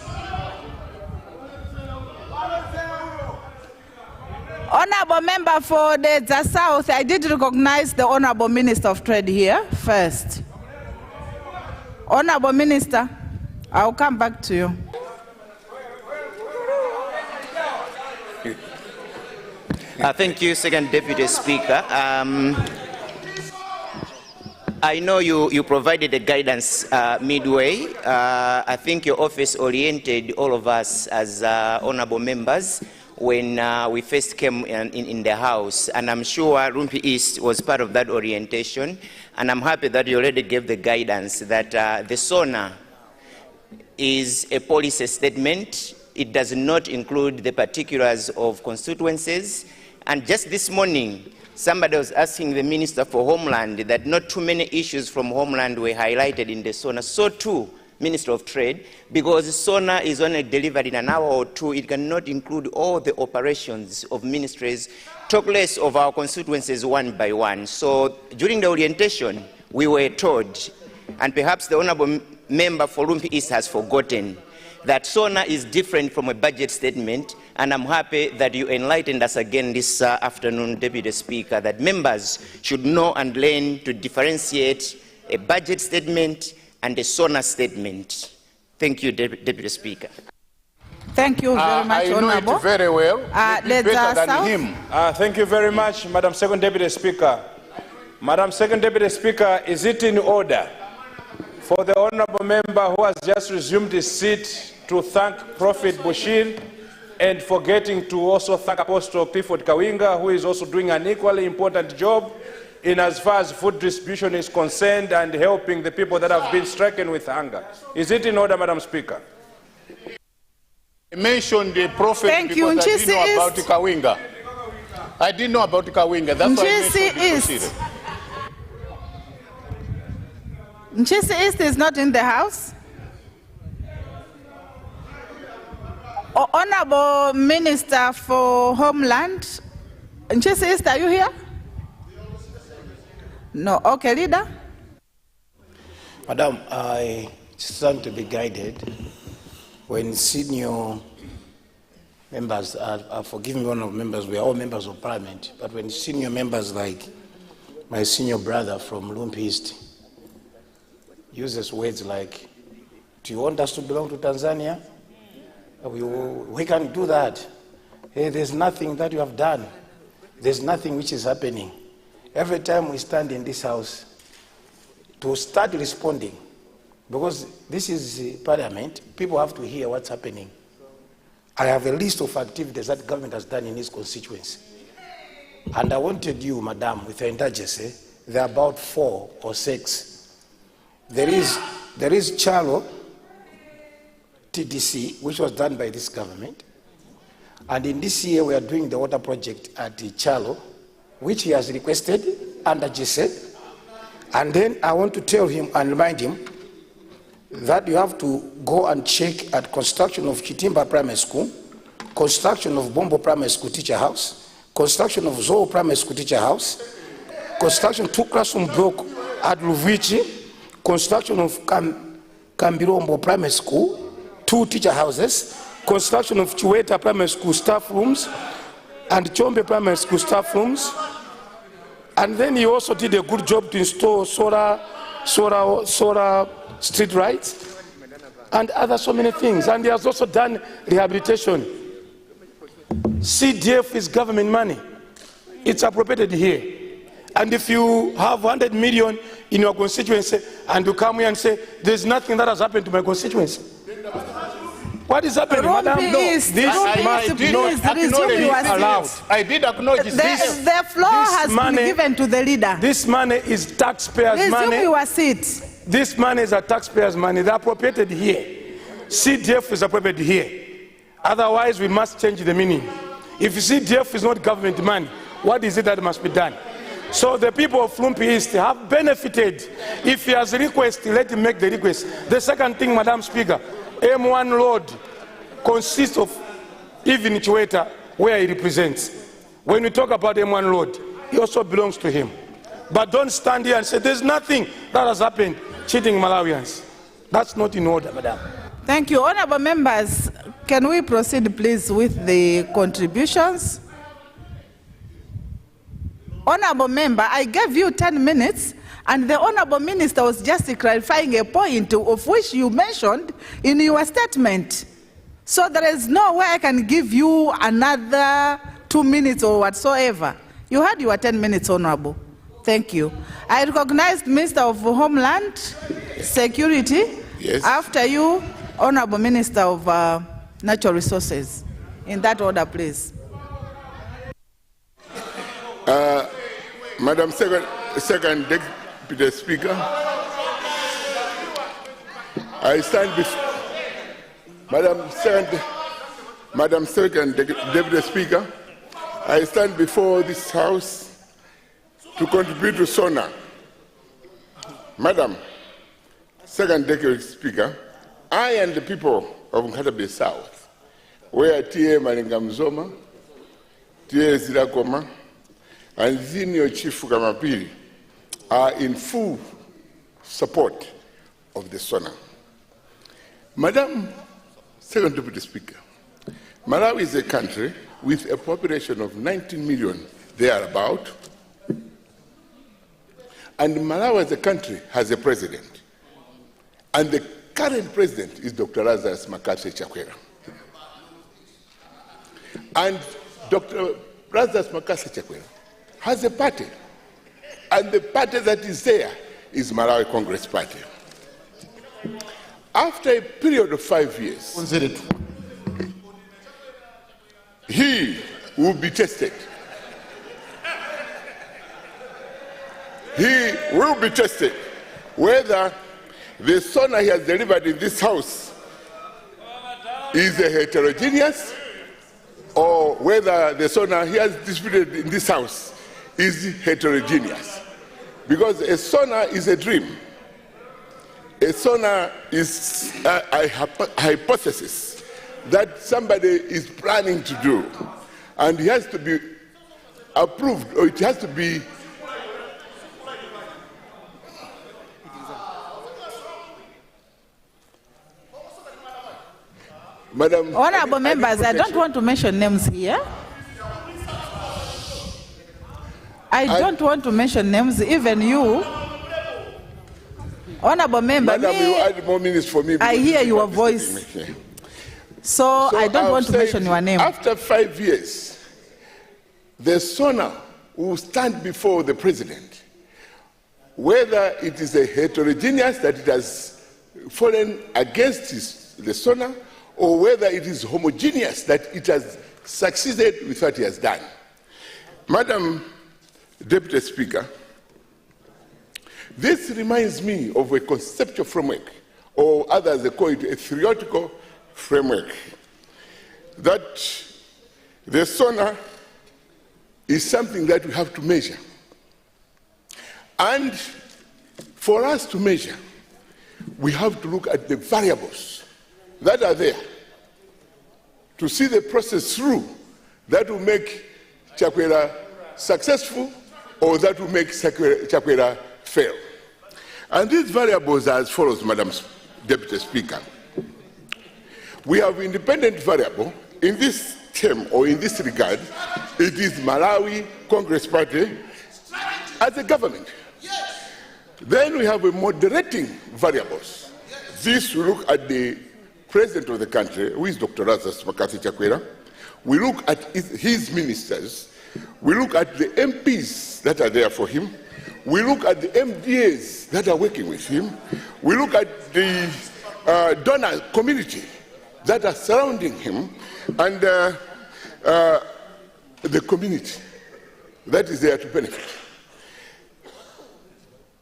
Honorable member for the South, I did recognize the Honorable Minister of Trade here first. Honorable Minister, I'll come back to you. Thank you, Second Deputy Speaker. I know you provided the guidance midway. I think your office oriented all of us as honorable members when we first came in the House, and I'm sure Rumpi East was part of that orientation, and I'm happy that you already gave the guidance that the SONA is a policy statement. It does not include the particulars of constituencies. And just this morning, somebody was asking the Minister for Homeland that not too many issues from Homeland were highlighted in the SONA. So too, Minister of Trade, because SONA is only delivered in an hour or two, it cannot include all the operations of ministries, talk less of our constituencies one by one. So during the orientation, we were told, and perhaps the Honourable Member for Rumpi East has forgotten, that SONA is different from a budget statement, and I'm happy that you enlightened us again this afternoon, Deputy Speaker, that members should know and learn to differentiate a budget statement and a SONA statement. Thank you, Deputy Speaker. Thank you very much, I Honorable. know it very well, better than him. Thank you very much, Madam Second Deputy Speaker. Madam Second Deputy Speaker, is it in order for the Honourable Member who has just resumed his seat to thank Prophet Bushir and forgetting to also thank Apostle Clifford Kawinga, who is also doing an equally important job in as far as food distribution is concerned and helping the people that have been stricken with hunger? Is it in order, Madam Speaker? I mentioned the prophet because I didn't know about Kawinga. I didn't know about Kawinga. That's why I mentioned Bushir. Nchisi East is not in the House. Honorable Minister for Homeland, Nchisi East, are you here? No. Okay, Leader. Madam, I stand to be guided when senior members forgive me, one of members, we are all members of Parliament, but when senior members like my senior brother from Rumpi East uses words like, do you want us to belong to Tanzania? We can do that. Hey, there's nothing that you have done. There's nothing which is happening. Every time we stand in this house to start responding, because this is Parliament, people have to hear what's happening. I have a list of activities that government has done in its constituency. And I wanted you, Madam, with your indigency, there are about 4 or 6. There is Chalo, TDC, which was done by this government. And in this year, we are doing the water project at Chalo, which he has requested under GSED. And then I want to tell him and remind him that you have to go and check at construction of Chitimba Primary School, construction of Bombo Primary School Teacher House, construction of Zoo Primary School Teacher House, construction 2 classroom block at Luvichi, construction of Kambirombo Primary School, 2 teacher houses, construction of Chiweta Primary School staff rooms, and Chombe Primary School staff rooms. And then he also did a good job to install solar street lights and other so many things. And he has also done rehabilitation. CDF is government money. It's appropriated here. And if you have 100 million in your constituency and you come here and say, there's nothing that has happened to my constituency. What is happening, madam? No, this might not be allowed. I did acknowledge this. The floor has been given to the leader. This money is taxpayers' money. Resume your seat. This money is a taxpayers' money. They're appropriated here. CDF is appropriated here. Otherwise, we must change the meaning. If CDF is not government money, what is it that must be done? So the people of Flumpi East have benefited. If he has a request, let him make the request. The second thing, Madam Speaker, M1 Road consists of even Chiweta, where he represents. When we talk about M1 Road, he also belongs to him. But don't stand here and say there's nothing that has happened cheating Malawians. That's not in order, Madam. Thank you. Honorable members, can we proceed please with the contributions? Honorable member, I gave you 10 minutes and the Honorable Minister was just clarifying a point of which you mentioned in your statement. So there is no way I can give you another 2 minutes or whatsoever. You had your 10 minutes, Honorable. Thank you. I recognize Minister of Homeland Security. Yes. After you, Honorable Minister of Natural Resources. In that order, please. Madam Second Deputy Speaker, I stand before Madam Second Deputy Speaker, I stand before this House to contribute to SONA. Madam Second Deputy Speaker, I and the people of Nkatabe South, where T.A. Malingamzoma, T.A. Zirakoma, and Senior Chief Kamapiri are in full support of the SONA. Madam Second Deputy Speaker, Malawi is a country with a population of 19 million thereabout, and Malawi as a country has a president, and the current president is Dr. Lazarus Makache Chakwera. And Dr. Lazarus Makache Chakwera has a party, and the party that is there is Malawi Congress Party. After a period of 5 years, he will be tested. He will be tested whether the SONA he has delivered in this House is a heterogeneous or whether the SONA he has distributed in this House is heterogeneous. Because a SONA is a dream. A SONA is a hypothesis that somebody is planning to do, and it has to be approved, or it has to be Madam. Honorable members, I don't want to mention names here. I don't want to mention names, even you. Honorable member, Madam, you add more minutes for me. I hear your voice. So I don't want to mention your name. After 5 years, the SONA will stand before the president, whether it is a heterogeneous that it has fallen against the SONA, or whether it is homogeneous that it has succeeded with what he has done. Madam Deputy Speaker, this reminds me of a conceptual framework, or others they call it a theoretical framework, that the SONA is something that we have to measure. And for us to measure, we have to look at the variables that are there to see the process through that will make Chakwera successful or that will make Chakwera fail. And these variables are as follows, Madam Deputy Speaker. We have independent variable. In this term or in this regard, it is Malawi Congress Party as a government. Then we have a moderating variables. This we look at the president of the country, who is Dr. Lazarus Makathi Chakwera. We look at his ministers. We look at the MPs that are there for him. We look at the MDAs that are working with him. We look at the donor community that are surrounding him, and the community that is there to benefit.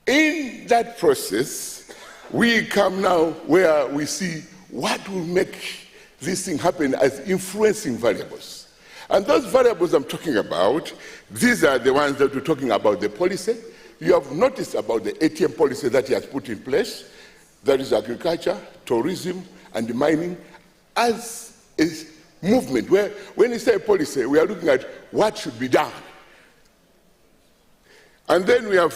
In that process, we come now where we see what will make this thing happen as influencing variables. And those variables I'm talking about, these are the ones that we're talking about the policy. You have noticed about the ATM policy that he has put in place, that is agriculture, tourism, and mining, as a movement where, when you say policy, we are looking at what should be done. And then we have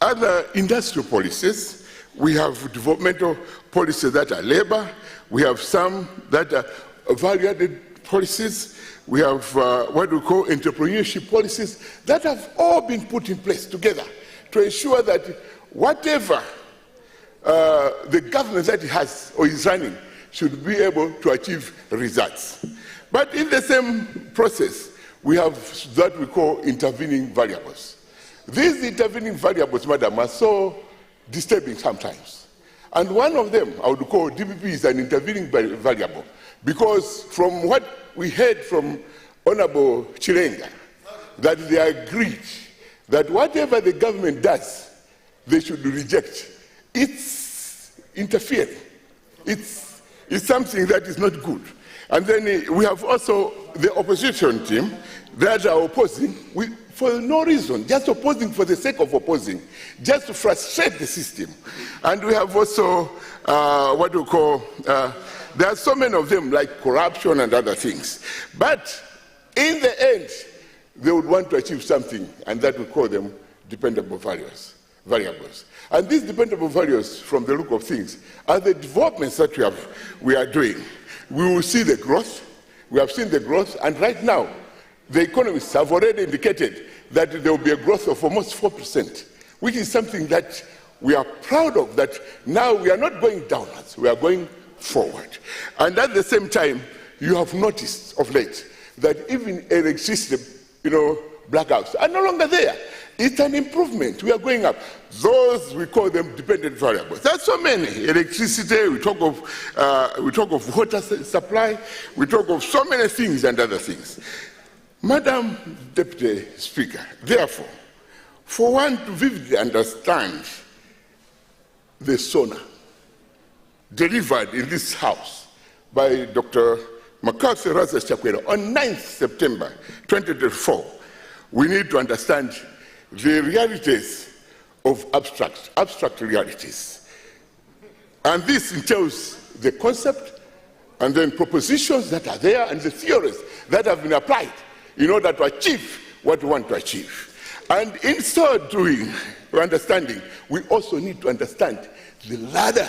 other industrial policies. We have developmental policies that are labor. We have some that are value-added policies. We have what we call entrepreneurship policies that have all been put in place together to ensure that whatever the government that it has or is running should be able to achieve results. But in the same process, we have that we call intervening variables. These intervening variables, madam, are so disturbing sometimes. And one of them, I would call DPP, is an intervening variable, because from what we heard from Honorable Chilenga, that they agreed that whatever the government does, they should reject. It's interfering. It's something that is not good. And then we have also the opposition team that are opposing for no reason, just opposing for the sake of opposing, just to frustrate the system. And we have also what we call, there are so many of them, like corruption and other things. But in the end, they would want to achieve something, and that we call them dependable variables. And these dependable variables, from the look of things, are the developments that we are doing. We will see the growth. We have seen the growth, and right now, the economists have already indicated that there will be a growth of almost 4%, which is something that we are proud of, that now we are not going downwards, we are going forward. And at the same time, you have noticed of late that even electricity, blackouts are no longer there. It's an improvement. We are going up. Those, we call them dependent variables. There are so many. Electricity, we talk of water supply, we talk of so many things and other things. Madam Deputy Speaker, therefore, for one to vividly understand the SONA delivered in this House by Dr. Makathi Lazarus Chakwera on 9th September 2024, we need to understand the realities of abstract realities. And this entails the concept and then propositions that are there and the theories that have been applied in order to achieve what we want to achieve. And in so doing, understanding, we also need to understand the ladder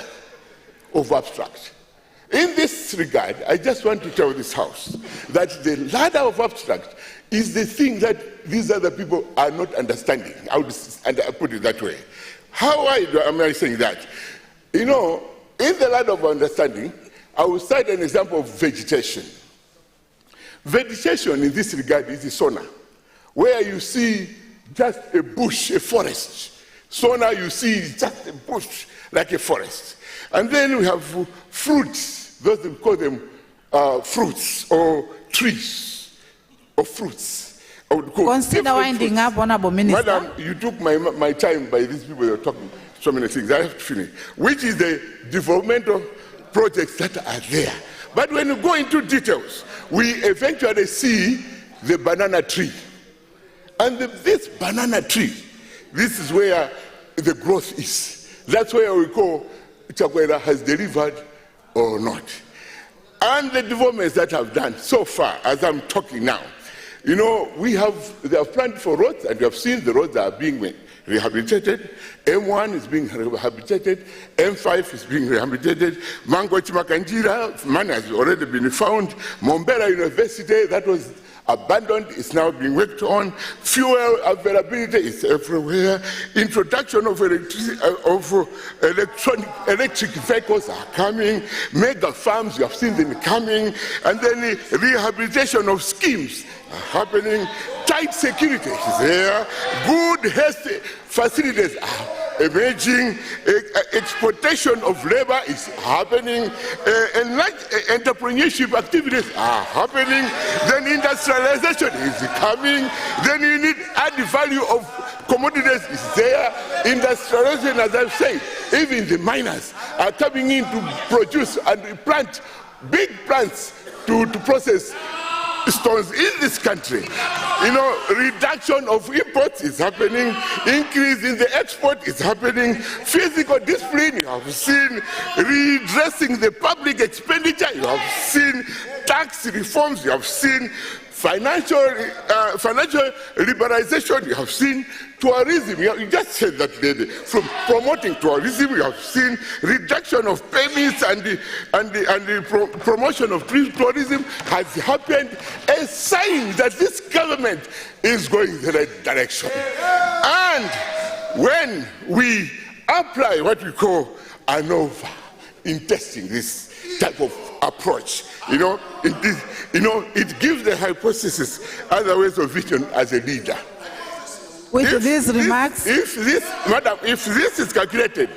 of abstract. In this regard, I just want to tell this House that the ladder of abstract is the thing that these other people are not understanding. I would put it that way. How am I saying that? In the ladder of understanding, I will cite an example of vegetation. Vegetation in this regard is the SONA, where you see just a bush, a forest. SONA, you see just a bush like a forest. And then we have fruits, those we call them fruits or trees or fruits. Consider winding up, Honorable Minister. Madam, you took my time by these people who are talking so many things. I have to finish. Which is the developmental projects that are there. But when you go into details, we eventually see the banana tree. And this banana tree, this is where the growth is. That's where we call Chakwera has delivered or not. And the developments that have done so far, as I'm talking now, you know, they have planned for roads, and you have seen the roads that are being rehabilitated. M1 is being rehabilitated, M5 is being rehabilitated, Mango Chimakanjira, money has already been found, Mombera University, that was abandoned, is now being worked on, fuel availability is everywhere, introduction of electric vehicles are coming, mega farms, you have seen them coming, and then the rehabilitation of schemes are happening, tight security is there, good health facilities are emerging, exportation of labor is happening, entrepreneurship activities are happening, then industrialization is coming, then you need added value of commodities is there, industrialization, as I've said, even the miners are coming in to produce and plant big plants to process stones in this country. You know, reduction of imports is happening, increase in the export is happening, physical discipline, you have seen, redressing the public expenditure, you have seen, tax reforms, you have seen, financial liberalization, you have seen, tourism, you just said that from promoting tourism, you have seen reduction of payments and the promotion of tourism has happened, a sign that this government is going in the right direction. And when we apply what we call ANOVA in testing this type of approach, it gives the hypothesis other ways of vision as a leader. With these remarks, if this is calculated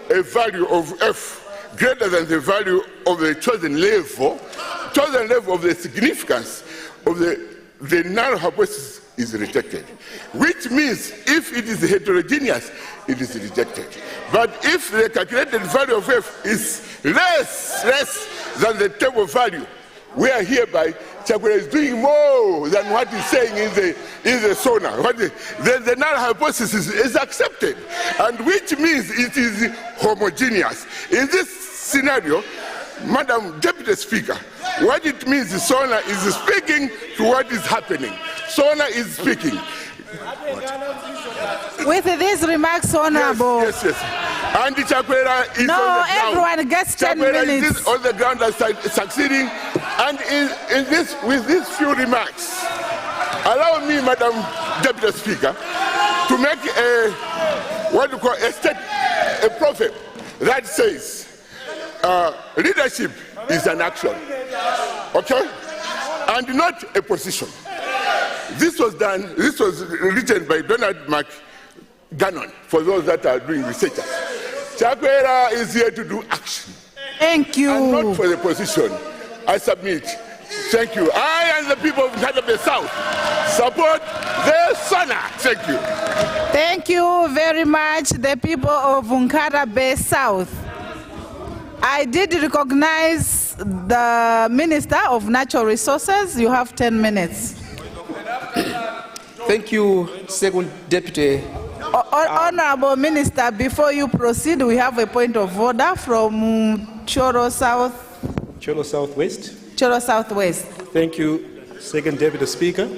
a value of F greater than the value of the chosen level of the significance of the null hypothesis is rejected, which means if it is heterogeneous, it is rejected. But if the calculated value of F is less than the table value, we are hereby Chakwera is doing more than what he's saying in the SONA. The null hypothesis is accepted, and which means it is homogeneous. In this scenario, Madam Deputy Speaker, what it means is SONA is speaking to what is happening. SONA is speaking. With these remarks, Honorable. Yes. And Chakwera is on the ground. Everyone gets 10 minutes. Is on the ground and succeeding. And with these few remarks, allow me, Madam Deputy Speaker, to make a proverb that says, leadership is an action, okay, and not a position. This was written by Donald McGannon, for those that are doing research. Chakwera is here to do action. Thank you. And not for the position. I submit. Thank you. I and the people of Nkata Bay South support the SONA. Thank you. Thank you very much, the people of Nkata Bay South. I did recognize the Minister of Natural Resources. You have 10 minutes. Thank you, Second Deputy. Honorable Minister, before you proceed, we have a point of order from Cholo Southwest. Thank you, Second Deputy Speaker,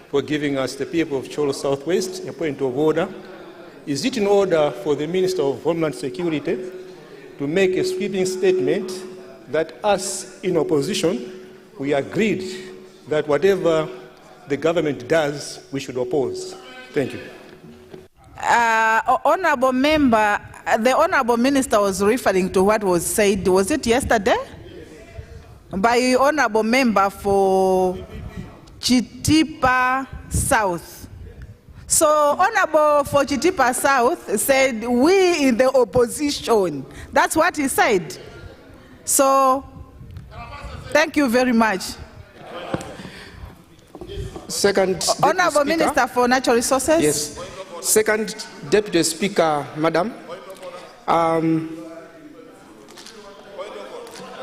for giving us, the people of Cholo Southwest, a point of order. Is it in order for the Minister of Homeland Security to make a sweeping statement that us in opposition, we agreed that whatever the government does, we should oppose? Thank you. Honorable Member, the Honorable Minister was referring to what was said, was it yesterday? By Honorable Member for Chitipa South. So Honorable for Chitipa South said, we in the opposition. That's what he said. So, thank you very much. Second Honorable Minister for Natural Resources. Yes. Second Deputy Speaker, Madam. I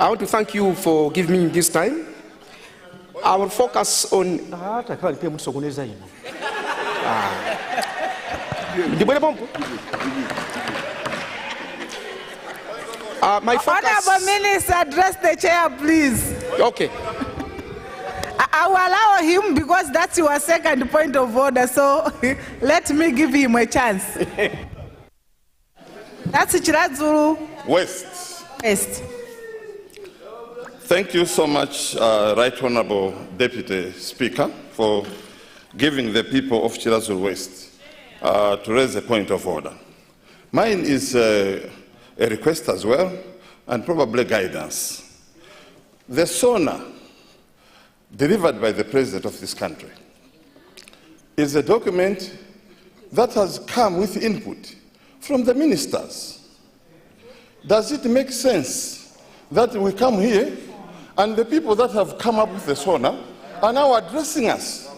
want to thank you for giving me this time. I will focus on. My focus... Honorable Minister, address the chair, please. Okay. I will allow him because that's your second point of order, so let me give him a chance. That's Chiradzulu West. West. Thank you so much, Right Honorable Deputy Speaker, for giving the people of Chiradzulu West to raise a point of order. Mine is a request as well, and probably guidance. The SONA delivered by the President of this country is a document that has come with input from the ministers. Does it make sense that we come here and the people that have come up with the SONA are now addressing us?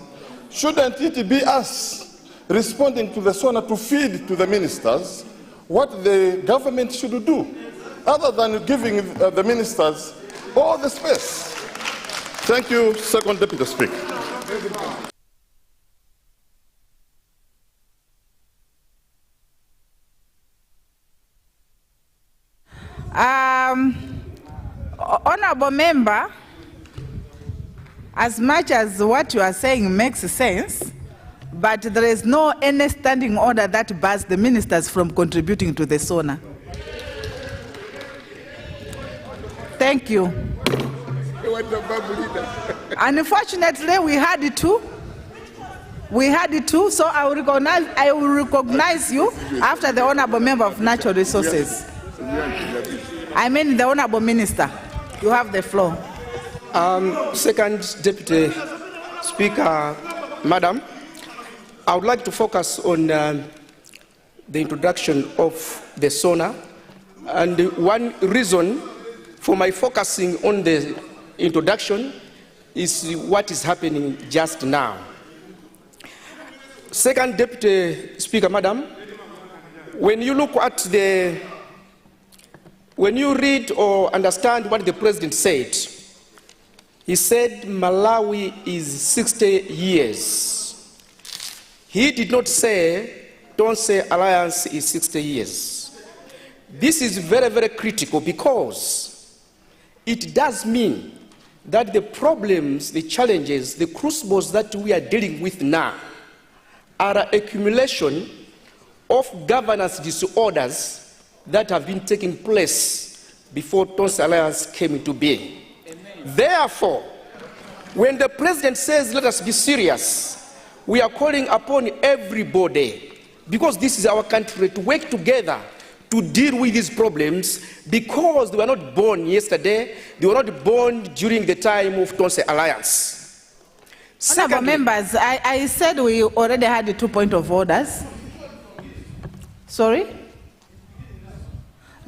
Shouldn't it be us responding to the SONA to feed to the ministers what the government should do, other than giving the ministers all the space? Thank you, Second Deputy Speaker. Honorable Member, as much as what you are saying makes sense, but there is no any standing order that bars the ministers from contributing to the SONA. Thank you. Unfortunately, we had two. So I will recognize you after the Honorable Member of Natural Resources. I mean the Honorable Minister. You have the floor. Second Deputy Speaker, Madam, I would like to focus on the introduction of the SONA. And one reason for my focusing on the introduction is what is happening just now. Second Deputy Speaker, Madam, when you look at when you read or understand what the President said, he said Malawi is 60 years. He did not say, don't say Alliance is 60 years. This is very, very critical because it does mean that the problems, the challenges, the crucibles that we are dealing with now are an accumulation of governance disorders that have been taking place before Tonse Alliance came into being. Therefore, when the President says let us be serious, we are calling upon everybody, because this is our country, to work together to deal with these problems, because they were not born yesterday, they were not born during the time of Tonse Alliance. Honorable members, I said we already had the 2 point of orders. Sorry?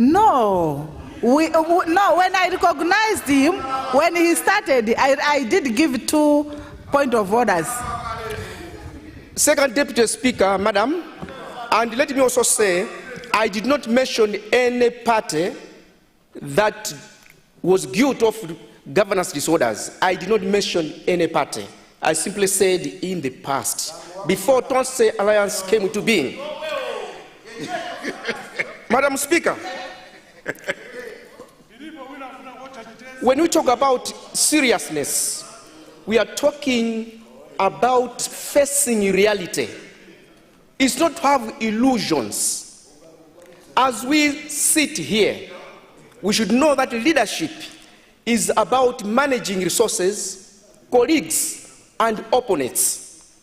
No. No, when I recognized him, when he started, I did give 2 point of orders. Second Deputy Speaker, Madam, and let me also say, I did not mention any party that was guilty of governance disorders. I did not mention any party. I simply said in the past, before Tonse Alliance came into being. Madam Speaker, when we talk about seriousness, we are talking about facing reality. It's not to have illusions. As we sit here, we should know that leadership is about managing resources, colleagues, and opponents,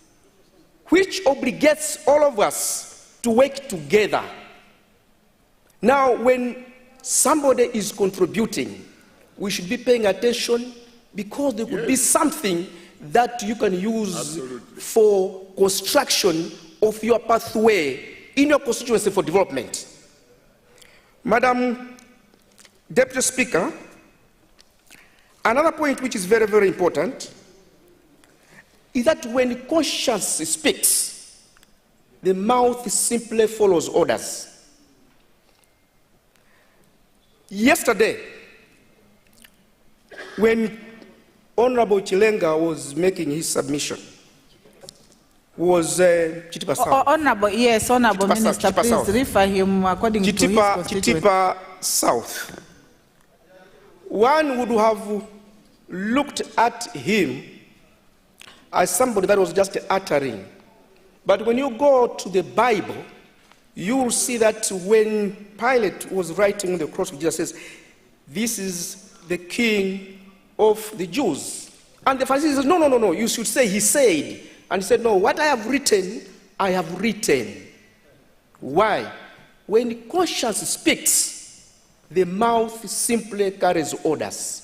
which obligates all of us to work together. Now, when somebody is contributing, we should be paying attention, because there could be something that you can use for construction of your pathway in your constituency for development. Madam Deputy Speaker, another point which is very, very important is that when conscience speaks, the mouth simply follows orders. Yesterday, when Honorable Chilenga was making his submission, was Chitipa South. Honorable, yes, Honorable Minister, please refer him according to his constituency. Chitipa South. one would have looked at him as somebody that was just uttering. But when you go to the Bible, you will see that when Pilate was writing on the cross, Jesus says, "This is the King of the Jews." And the Pharisees says, no, you should say, "He said." And he said, "No, what I have written, I have written." Why? When conscience speaks, the mouth simply carries orders.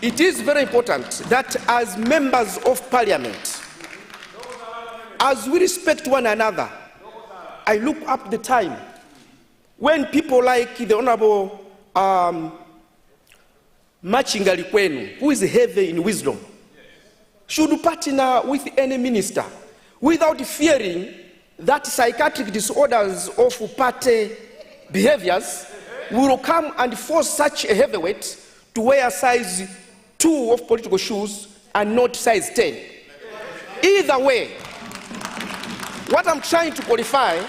It is very important that as members of parliament, as we respect one another, I look up the time when people like the Honorable Machinga Likwenu, who is heavy in wisdom, should partner with any minister without fearing that psychiatric disorders of party behaviors will come and force such a heavyweight to wear size 2 of political shoes and not size 10. Either way, what I'm trying to qualify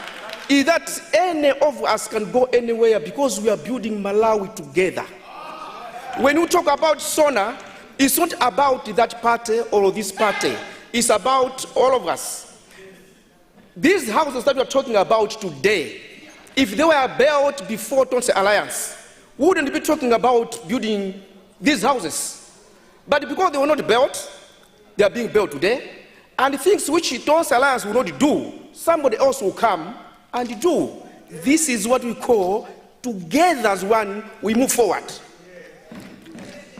is that any of us can go anywhere because we are building Malawi together. When we talk about SONA, it's not about that party or this party. It's about all of us. These houses that we are talking about today, if they were built before Tonse Alliance, we wouldn't be talking about building these houses. But because they were not built, they are being built today. And things which Tonse Alliance will not do, somebody else will come and do. This is what we call together as one, we move forward.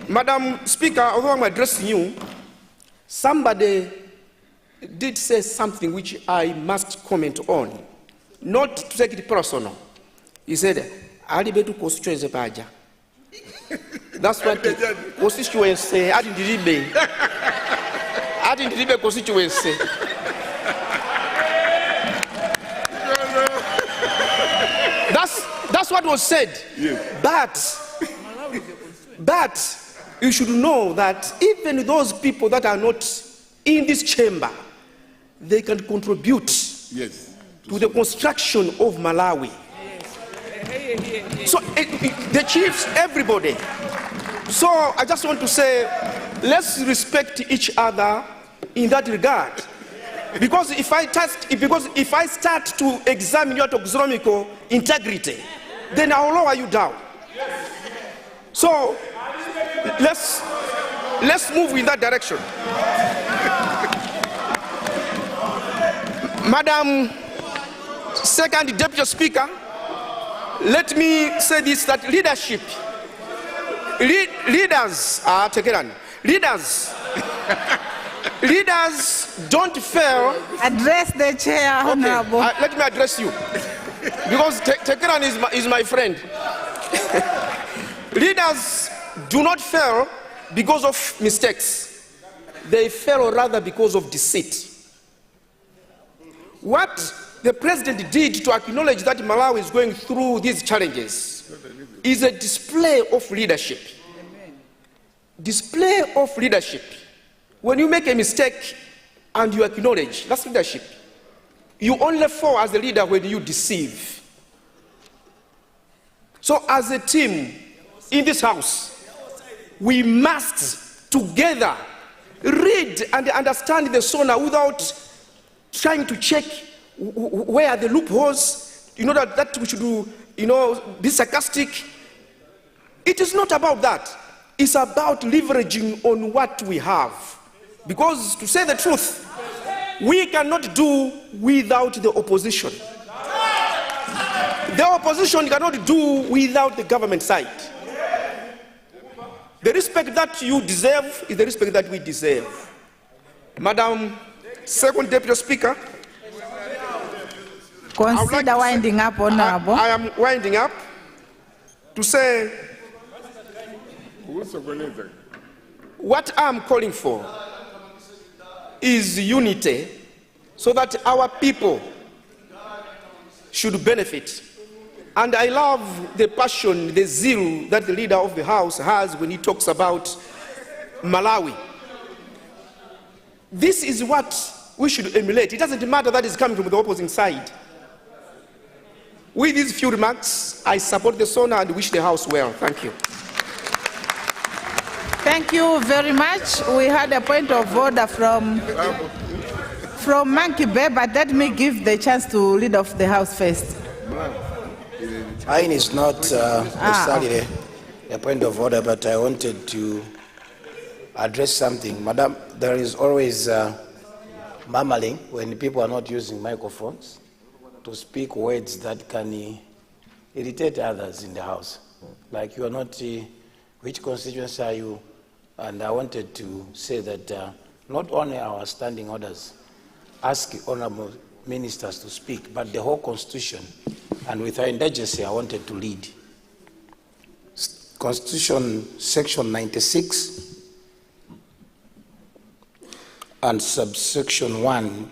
Madam Speaker, although I'm addressing you, somebody did say something which I must comment on, not to take it personal. He said, "Ali betu constituency paja." That's what constituency, I didn't constituency. That's what was said. Yes. But you should know that even those people that are not in this chamber, they can contribute to the construction of Malawi. So the chiefs, everybody. So I just want to say, let's respect each other in that regard. Because if I start to examine your taxonomical integrity, then I'll lower you down. So let's move in that direction. Madam Second Deputy Speaker, let me say this, that leadership, leaders don't fail. Address the chair, Honorable. Okay, let me address you, because Tekeran is my friend. Leaders do not fail because of mistakes. They fail rather because of deceit. What the president did to acknowledge that Malawi is going through these challenges is a display of leadership. Display of leadership. When you make a mistake and you acknowledge, that's leadership. You only fall as a leader when you deceive. So as a team in this house, we must together read and understand the SONA without trying to check where are the loopholes, that we should do, be sarcastic. It is not about that. It's about leveraging on what we have. Because to say the truth, we cannot do without the opposition. The opposition cannot do without the government side. The respect that you deserve is the respect that we deserve. Madam Second Deputy Speaker, consider winding up, Honorable. I am winding up to say what I'm calling for is unity so that our people should benefit. And I love the passion, the zeal that the leader of the house has when he talks about Malawi. This is what we should emulate. It doesn't matter that it's coming from the opposing side. With these few remarks, I support the SONA and wish the House well. Thank you. Thank you very much. We had a point of order from Monkey Bear, but let me give the chance to lead off the House first. Mine is not necessarily a point of order, but I wanted to address something. Madam, there is always murmuring when people are not using microphones to speak words that can irritate others in the House. Like, you are not, which constituency are you? And I wanted to say that not only our standing orders ask honorable ministers to speak, but the whole Constitution. And without indigency, I wanted to lead. Constitution section 96 and subsection 1,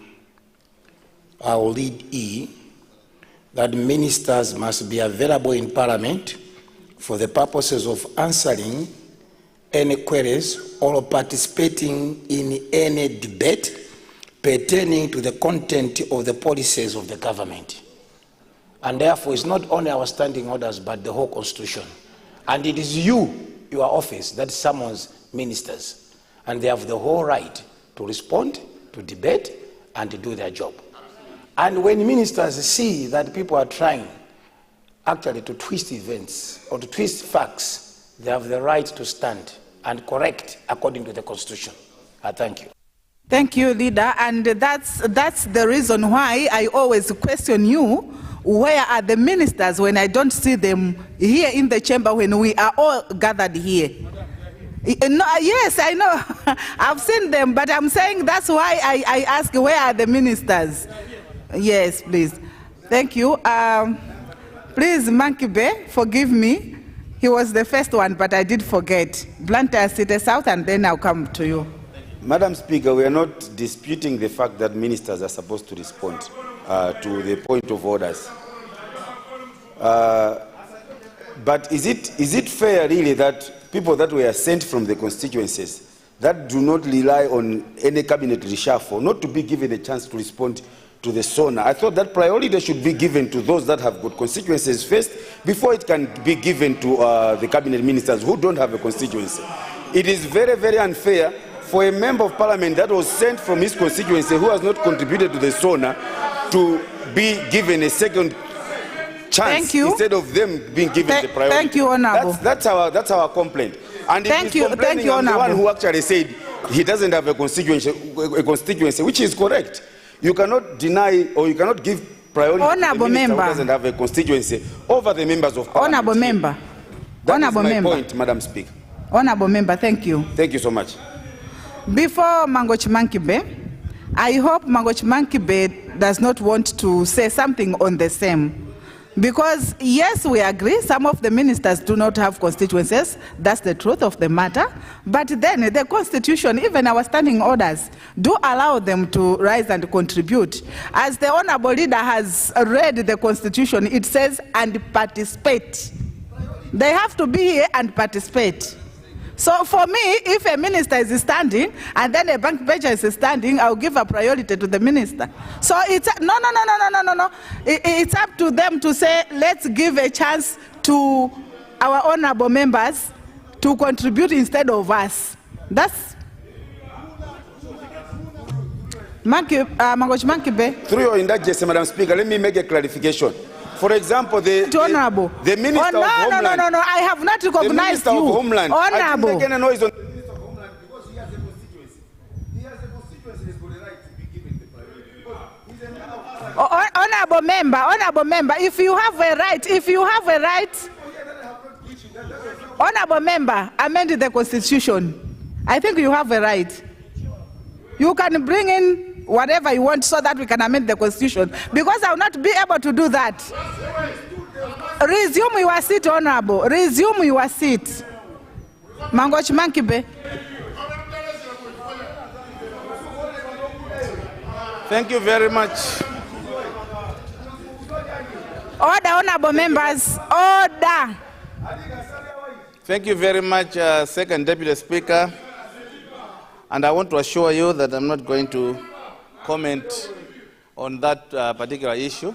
I will lead E, that ministers must be available in Parliament for the purposes of answering any queries or participating in any debate pertaining to the content of the policies of the government. And therefore, it's not only our standing orders, but the whole Constitution. And it is your office, that summons ministers. And they have the whole right to respond, to debate, and to do their job. And when ministers see that people are trying actually to twist events or to twist facts, they have the right to stand and correct according to the Constitution. I thank you. Thank you, Leader. And that's the reason why I always question you, where are the ministers when I don't see them here in the chamber when we are all gathered here? No, yes, I know. I've seen them, but I'm saying that's why I ask, where are the ministers? Yes, please. Thank you. Please, Monkey Bear, forgive me. He was the first one, but I did forget. Blantyre City South, and then I'll come to you. Madam Speaker, we are not disputing the fact that ministers are supposed to respond to the point of orders. But is it fair, really, that people that were sent from the constituencies that do not rely on any cabinet reshuffle, not to be given a chance to respond to the SONA? I thought that priority should be given to those that have got constituencies first before it can be given to the cabinet ministers who don't have a constituency. It is very, very unfair for a member of parliament that was sent from his constituency who has not contributed to the SONA to be given a second chance instead of them being given the priority. Thank you, Honorable. That's our complaint. And thank you, I'm the one who actually said he doesn't have a constituency, which is correct. You cannot deny or you cannot give priority to the minister who doesn't have a constituency over the members of parliament. Honorable member. That is my point, Madam Speaker. Honorable member, thank you. Thank you so much. Before Mangochi Monkey Bear, I hope Mangochi Monkey Bear does not want to say something on the same. Because yes, we agree, some of the ministers do not have constituencies. That's the truth of the matter. But then the Constitution, even our standing orders, do allow them to rise and contribute. As the Honorable Leader has read the Constitution, it says, and participate. They have to be here and participate. So for me, if a minister is standing and then a bank bencher is standing, I'll give a priority to the minister. So it's no. It's up to them to say, let's give a chance to our honorable members to contribute instead of us. That's Mangochi Monkey Bear. Through your indulgence, Madam Speaker, let me make a clarification. For example, the Minister of Homeland. No, I have not recognized the Minister you. Of Homeland. Honorable. I didn't make any noise on the Minister of Homeland because he has a constituency. He has a constituency, he's got the right to be given the priority. Honorable member, if you have a right, honorable member, amend the Constitution. I think you have a right. You can bring in whatever you want so that we can amend the Constitution, because I will not be able to do that. Resume your seat, Honorable. Resume your seat. Mangochi Monkey Bear. Thank you very much. Order, honorable members. Order. Thank you very much, Second Deputy Speaker. And I want to assure you that I'm not going to comment on that particular issue.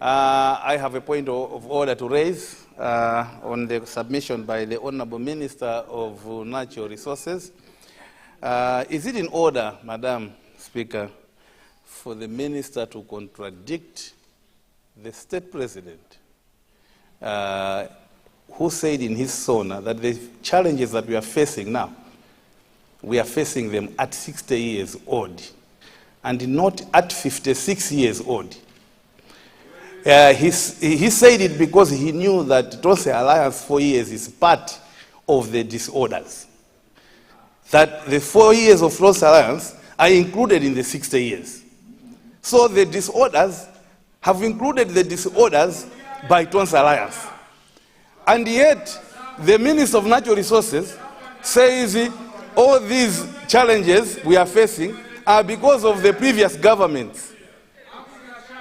I have a point of order to raise on the submission by the Honorable Minister of Natural Resources. Is it in order, Madam Speaker, for the Minister to contradict the State President who said in his SONA that the challenges that we are facing now, we are facing them at 60 years old and not at 56 years old? He said it because he knew that Tonse Alliance 4 years is part of the disorders. That the 4 years of Tonse Alliance are included in the 60 years. So the disorders have included the disorders by Tonse Alliance. And yet, the Minister of Natural Resources says all these challenges we are facing are because of the previous governments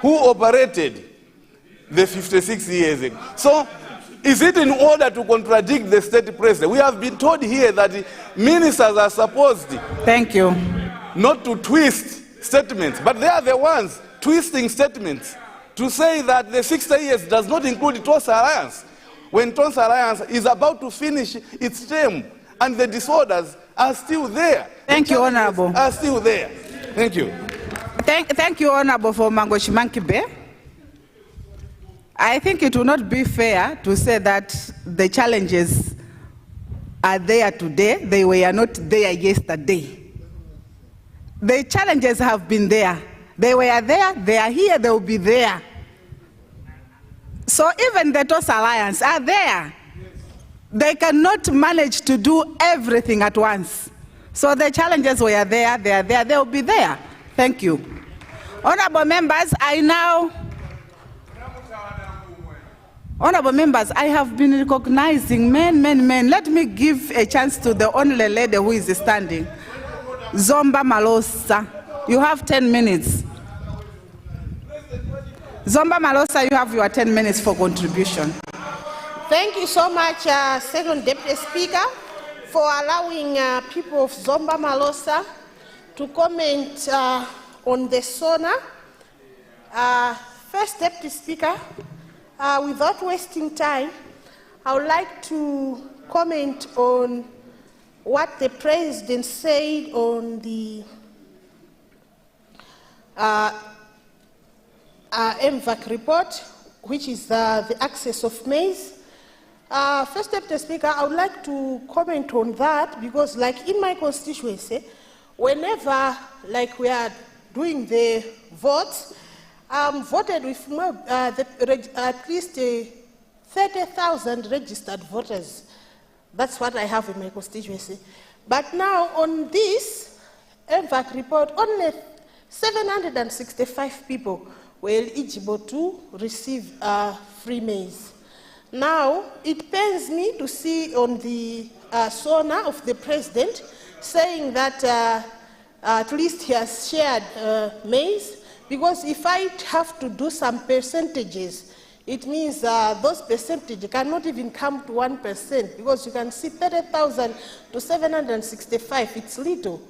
who operated the 56 years ago. So, is it in order to contradict the State President? We have been told here that ministers are supposed not to twist statements, but they are the ones twisting statements to say that the 60 years does not include Tonse Alliance, when Tonse Alliance is about to finish its term and the disorders are still there. Thank you, Honorable. Are still there. Thank you. Thank you, Honorable, for Mangochi Mankibe. I think it will not be fair to say that the challenges are there today, they were not there yesterday. The challenges have been there. They were there, they are here, they will be there. So even the Tonse Alliance are there. They cannot manage to do everything at once. So the challenges were there, they are there, they will be there. Thank you. Honorable members, Honorable members, I have been recognizing men. Let me give a chance to the only lady who is standing. Zomba Malosa, you have 10 minutes. Zomba Malosa, you have your 10 minutes for contribution. Thank you so much, Second Deputy Speaker, for allowing people of Zomba Malosa to comment on the SONA. First Deputy Speaker, without wasting time, I would like to comment on what the President said on the MVAC report, which is the access of maize. First Deputy Speaker, I would like to comment on that because, like in my constituency, whenever we are doing the votes, voted with at least 30,000 registered voters. That's what I have in my constituency. But now on this MVAC report, only 765 people were eligible to receive free maize. Now, it pains me to see on the SONA of the President saying that at least he has shared maize, because if I have to do some percentages, it means those percentages cannot even come to 1%, because you can see 30,000 to 765, it's little.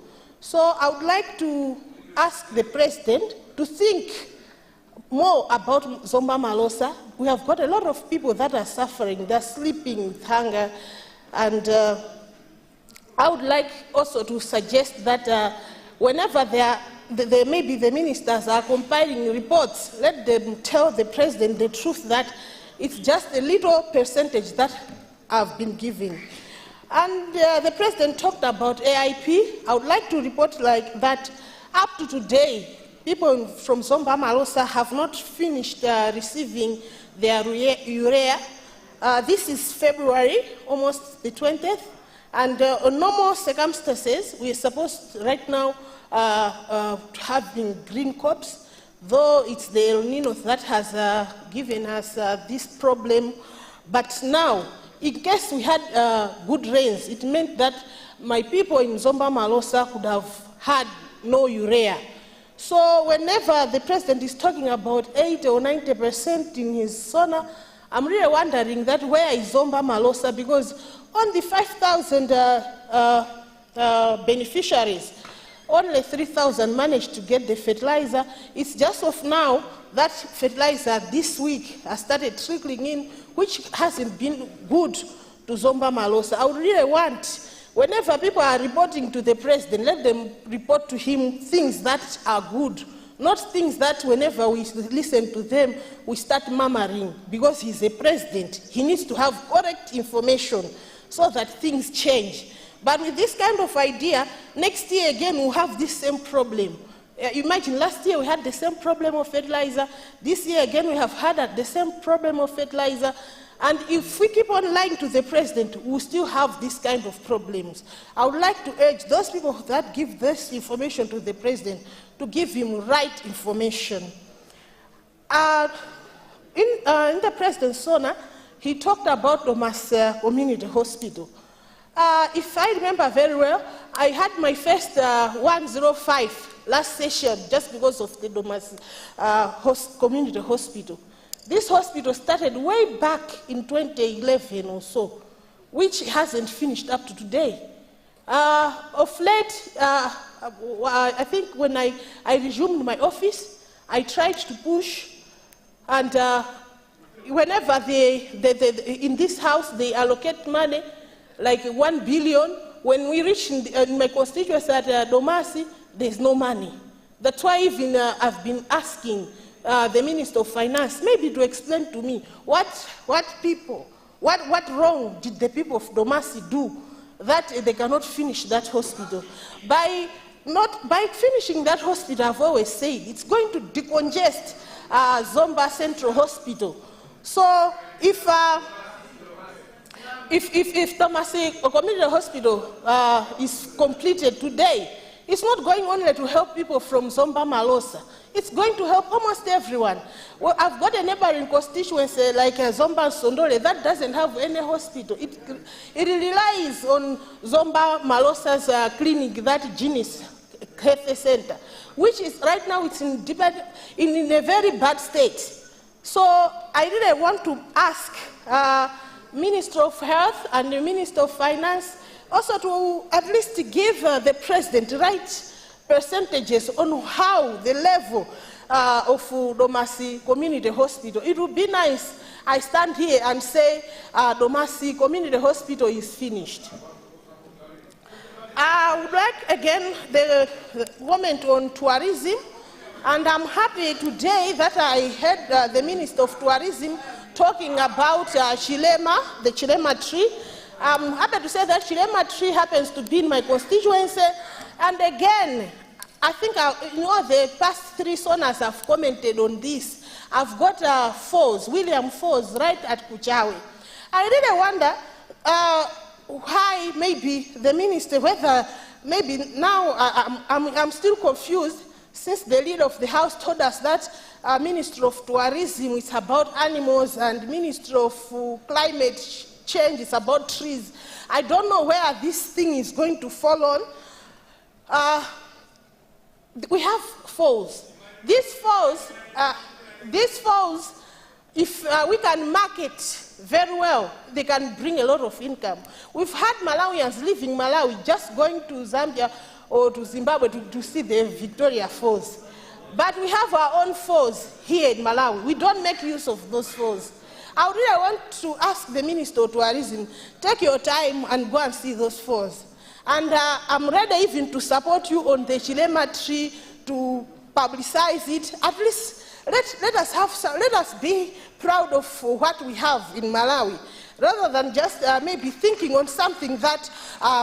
So I would like to ask the President to think more about Zomba Malosa. We have got a lot of people that are suffering, they're sleeping with hunger, and I would like also to suggest that whenever maybe the ministers are compiling reports, let them tell the President the truth that it's just a little percentage that have been given. And the President talked about AIP. I would like to report like that up to today, people from Zomba Malosa have not finished receiving their urea. This is February, almost the 20th, and on normal circumstances, we are supposed right now having green crops, though it's the El Nino that has given us this problem. But now, in case we had good rains, it meant that my people in Zomba Malosa could have had no urea. So whenever the President is talking about 80 or 90% in his SONA, I'm really wondering that where is Zomba Malosa, because on the 5,000 beneficiaries, only 3,000 managed to get the fertilizer. It's just of now that fertilizer this week has started trickling in, which hasn't been good to Zomba Malosa. I would really want, whenever people are reporting to the president, let them report to him things that are good, not things that whenever we listen to them, we start murmuring. Because he's a president, he needs to have correct information so that things change. But with this kind of idea, next year again we'll have this same problem. Imagine last year we had the same problem of fertilizer. This year again we have had the same problem of fertilizer. And if we keep on lying to the president, we'll still have this kind of problems. I would like to urge those people that give this information to the president to give him right information. In the president's sona, he talked about Domas Community Hospital. If I remember very well, I had my first 105 last session just because of the Domas Community Hospital. This hospital started way back in 2011 or so, which hasn't finished up to today. Of late, I think when I resumed my office, I tried to push, and whenever in this house they allocate money, like 1 billion, when we reach in my constituency at Domasi, there's no money. That's why even I've been asking the Minister of Finance maybe to explain to me what wrong did the people of Domasi do that they cannot finish that hospital. By finishing that hospital, I've always said it's going to decongest Zomba Central Hospital. So if Domasi Community Hospital is completed today, it's not going only to help people from Zomba Malosa. It's going to help almost everyone. Well, I've got a neighboring constituency like Zomba Sondole that doesn't have any hospital. It relies on Zomba Malosa's clinic, that Genius Health Center, which is right now it's in a very bad state. So I really want to ask Minister of Health and the Minister of Finance also to at least give the president right percentages on how the level of Domasi Community Hospital. It would be nice I stand here and say Domasi Community Hospital is finished. I would like again the comment on tourism, and I'm happy today that I heard the Minister of Tourism talking about Chilema, the Chilema tree. I'm happy to say that Chilema tree happens to be in my constituency. And again, I think the past 3 sonas have commented on this. I've got Falls, William Falls, right at Kuchawe. I really wonder why maybe the minister, whether maybe now I'm still confused since the leader of the house told us that Minister of Tourism is about animals and Minister of Climate Change is about trees. I don't know where this thing is going to fall on. We have falls. These falls, if we can market very well, they can bring a lot of income. We've had Malawians leaving Malawi just going to Zambia or to Zimbabwe to see the Victoria Falls. But we have our own falls here in Malawi. We don't make use of those falls. I really want to ask the Minister of Tourism, take your time and go and see those falls. And I'm ready even to support you on the Chilema tree to publicize it. At least let us be proud of what we have in Malawi, rather than just maybe thinking on something that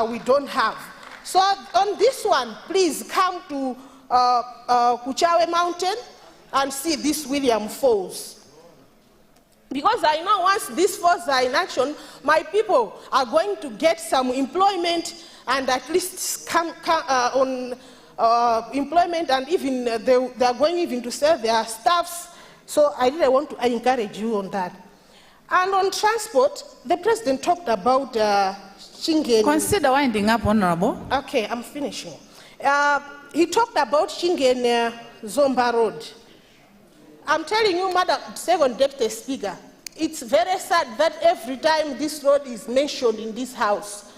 we don't have. So on this one, please come to Kuchawe Mountain and see this William Falls. Because I know once these falls are in action, my people are going to get some employment and at least come on employment, and even they are going even to sell their staffs. So I really want to encourage you on that. And on transport, the president talked about Shingen. Consider winding up, Honorable. Okay, I'm finishing. He talked about Shingen Zomba Road. I'm telling you, Madam Second Deputy Speaker, it's very sad that every time this road is mentioned in this house,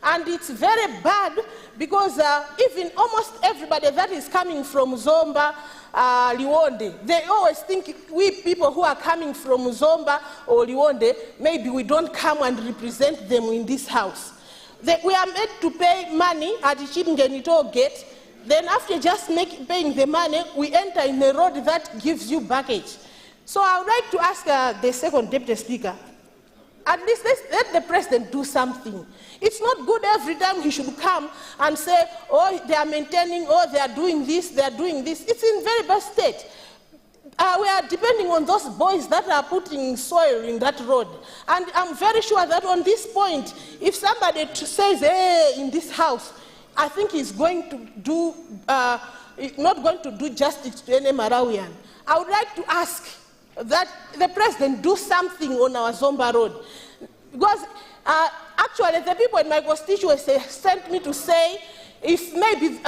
And it's very bad because even almost everybody that is coming from Zomba, Liwonde, they always think we people who are coming from Zomba or Liwonde, maybe we don't come and represent them in this house. We are made to pay money at Chimgenito Gate. Then after just paying the money, we enter in a road that gives you baggage. So I would like to ask the second deputy speaker, at least let the president do something. It's not good every time he should come and say, oh, they are maintaining, oh, they are doing this, they are doing this. It's in very bad state. We are depending on those boys that are putting soil in that road. And I'm very sure that on this point, if somebody says, hey, in this house, I think he's going to do, not going to do justice to any Malawian. I would like to ask that the president do something on our Zomba road. Because actually the people in my constituency sent me to say if maybe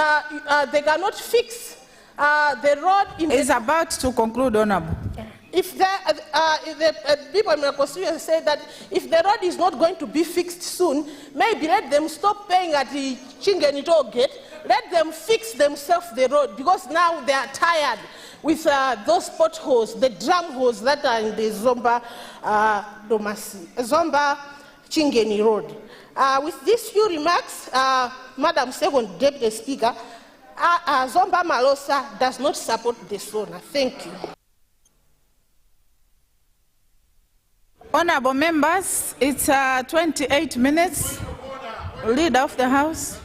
they cannot fix the road in is about to conclude, Honorable. If the people in my constituency say that if the road is not going to be fixed soon, maybe let them stop paying at the Chingenito Gate, let them fix themselves the road, because now they are tired with those potholes, the drum holes that are in the Zomba Chingeni Road. With these few remarks, Madam Second Deputy Speaker, Zomba Malosa does not support the SONA. Thank you. Honorable members, it's 28 minutes. Leader of the House.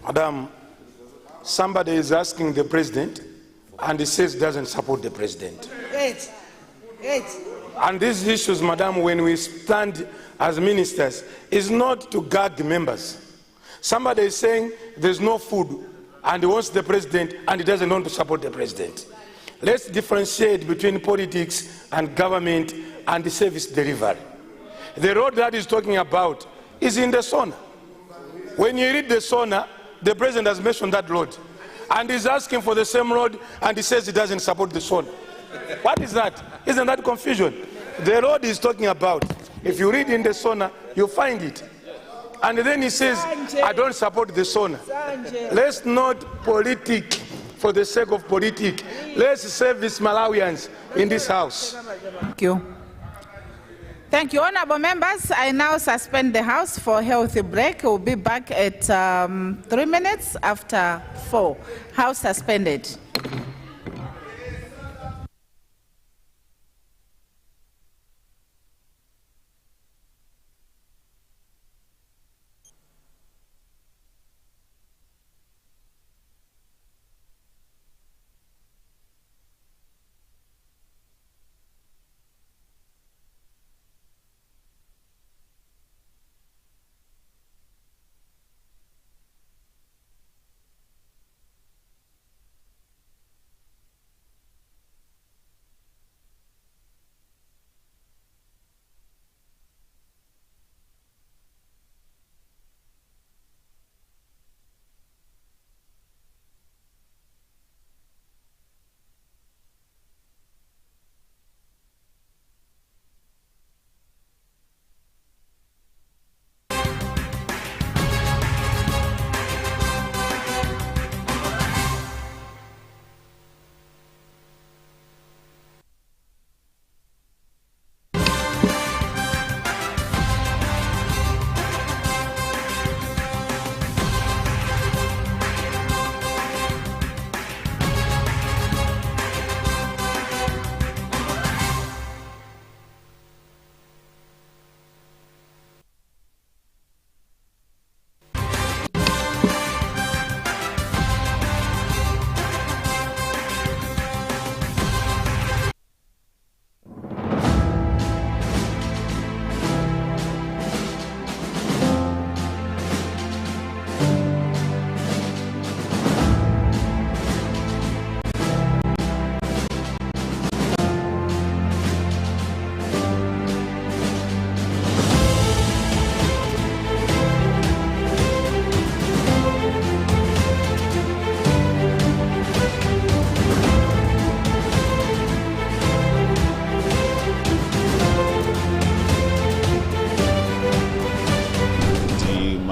Madam, somebody is asking the president and he says doesn't support the president. Right. And these issues, madam, when we stand as ministers, is not to gag members. Somebody is saying there's no food and he wants the president and he doesn't want to support the president. Let's differentiate between politics and government and the service delivery. The road that he's talking about is in the SONA. When you read the SONA, the president has mentioned that road. And he's asking for the same road and he says he doesn't support the SONA. What is that? Isn't that confusion? The road he's talking about, if you read in the SONA, you'll find it. And then he says, I don't support the SONA. Let's not politic for the sake of politic. Let's service Malawians in this house. Thank you. Thank you, honorable members. I now suspend the House for a healthy break. We'll be back at 3 minutes after 4. House suspended.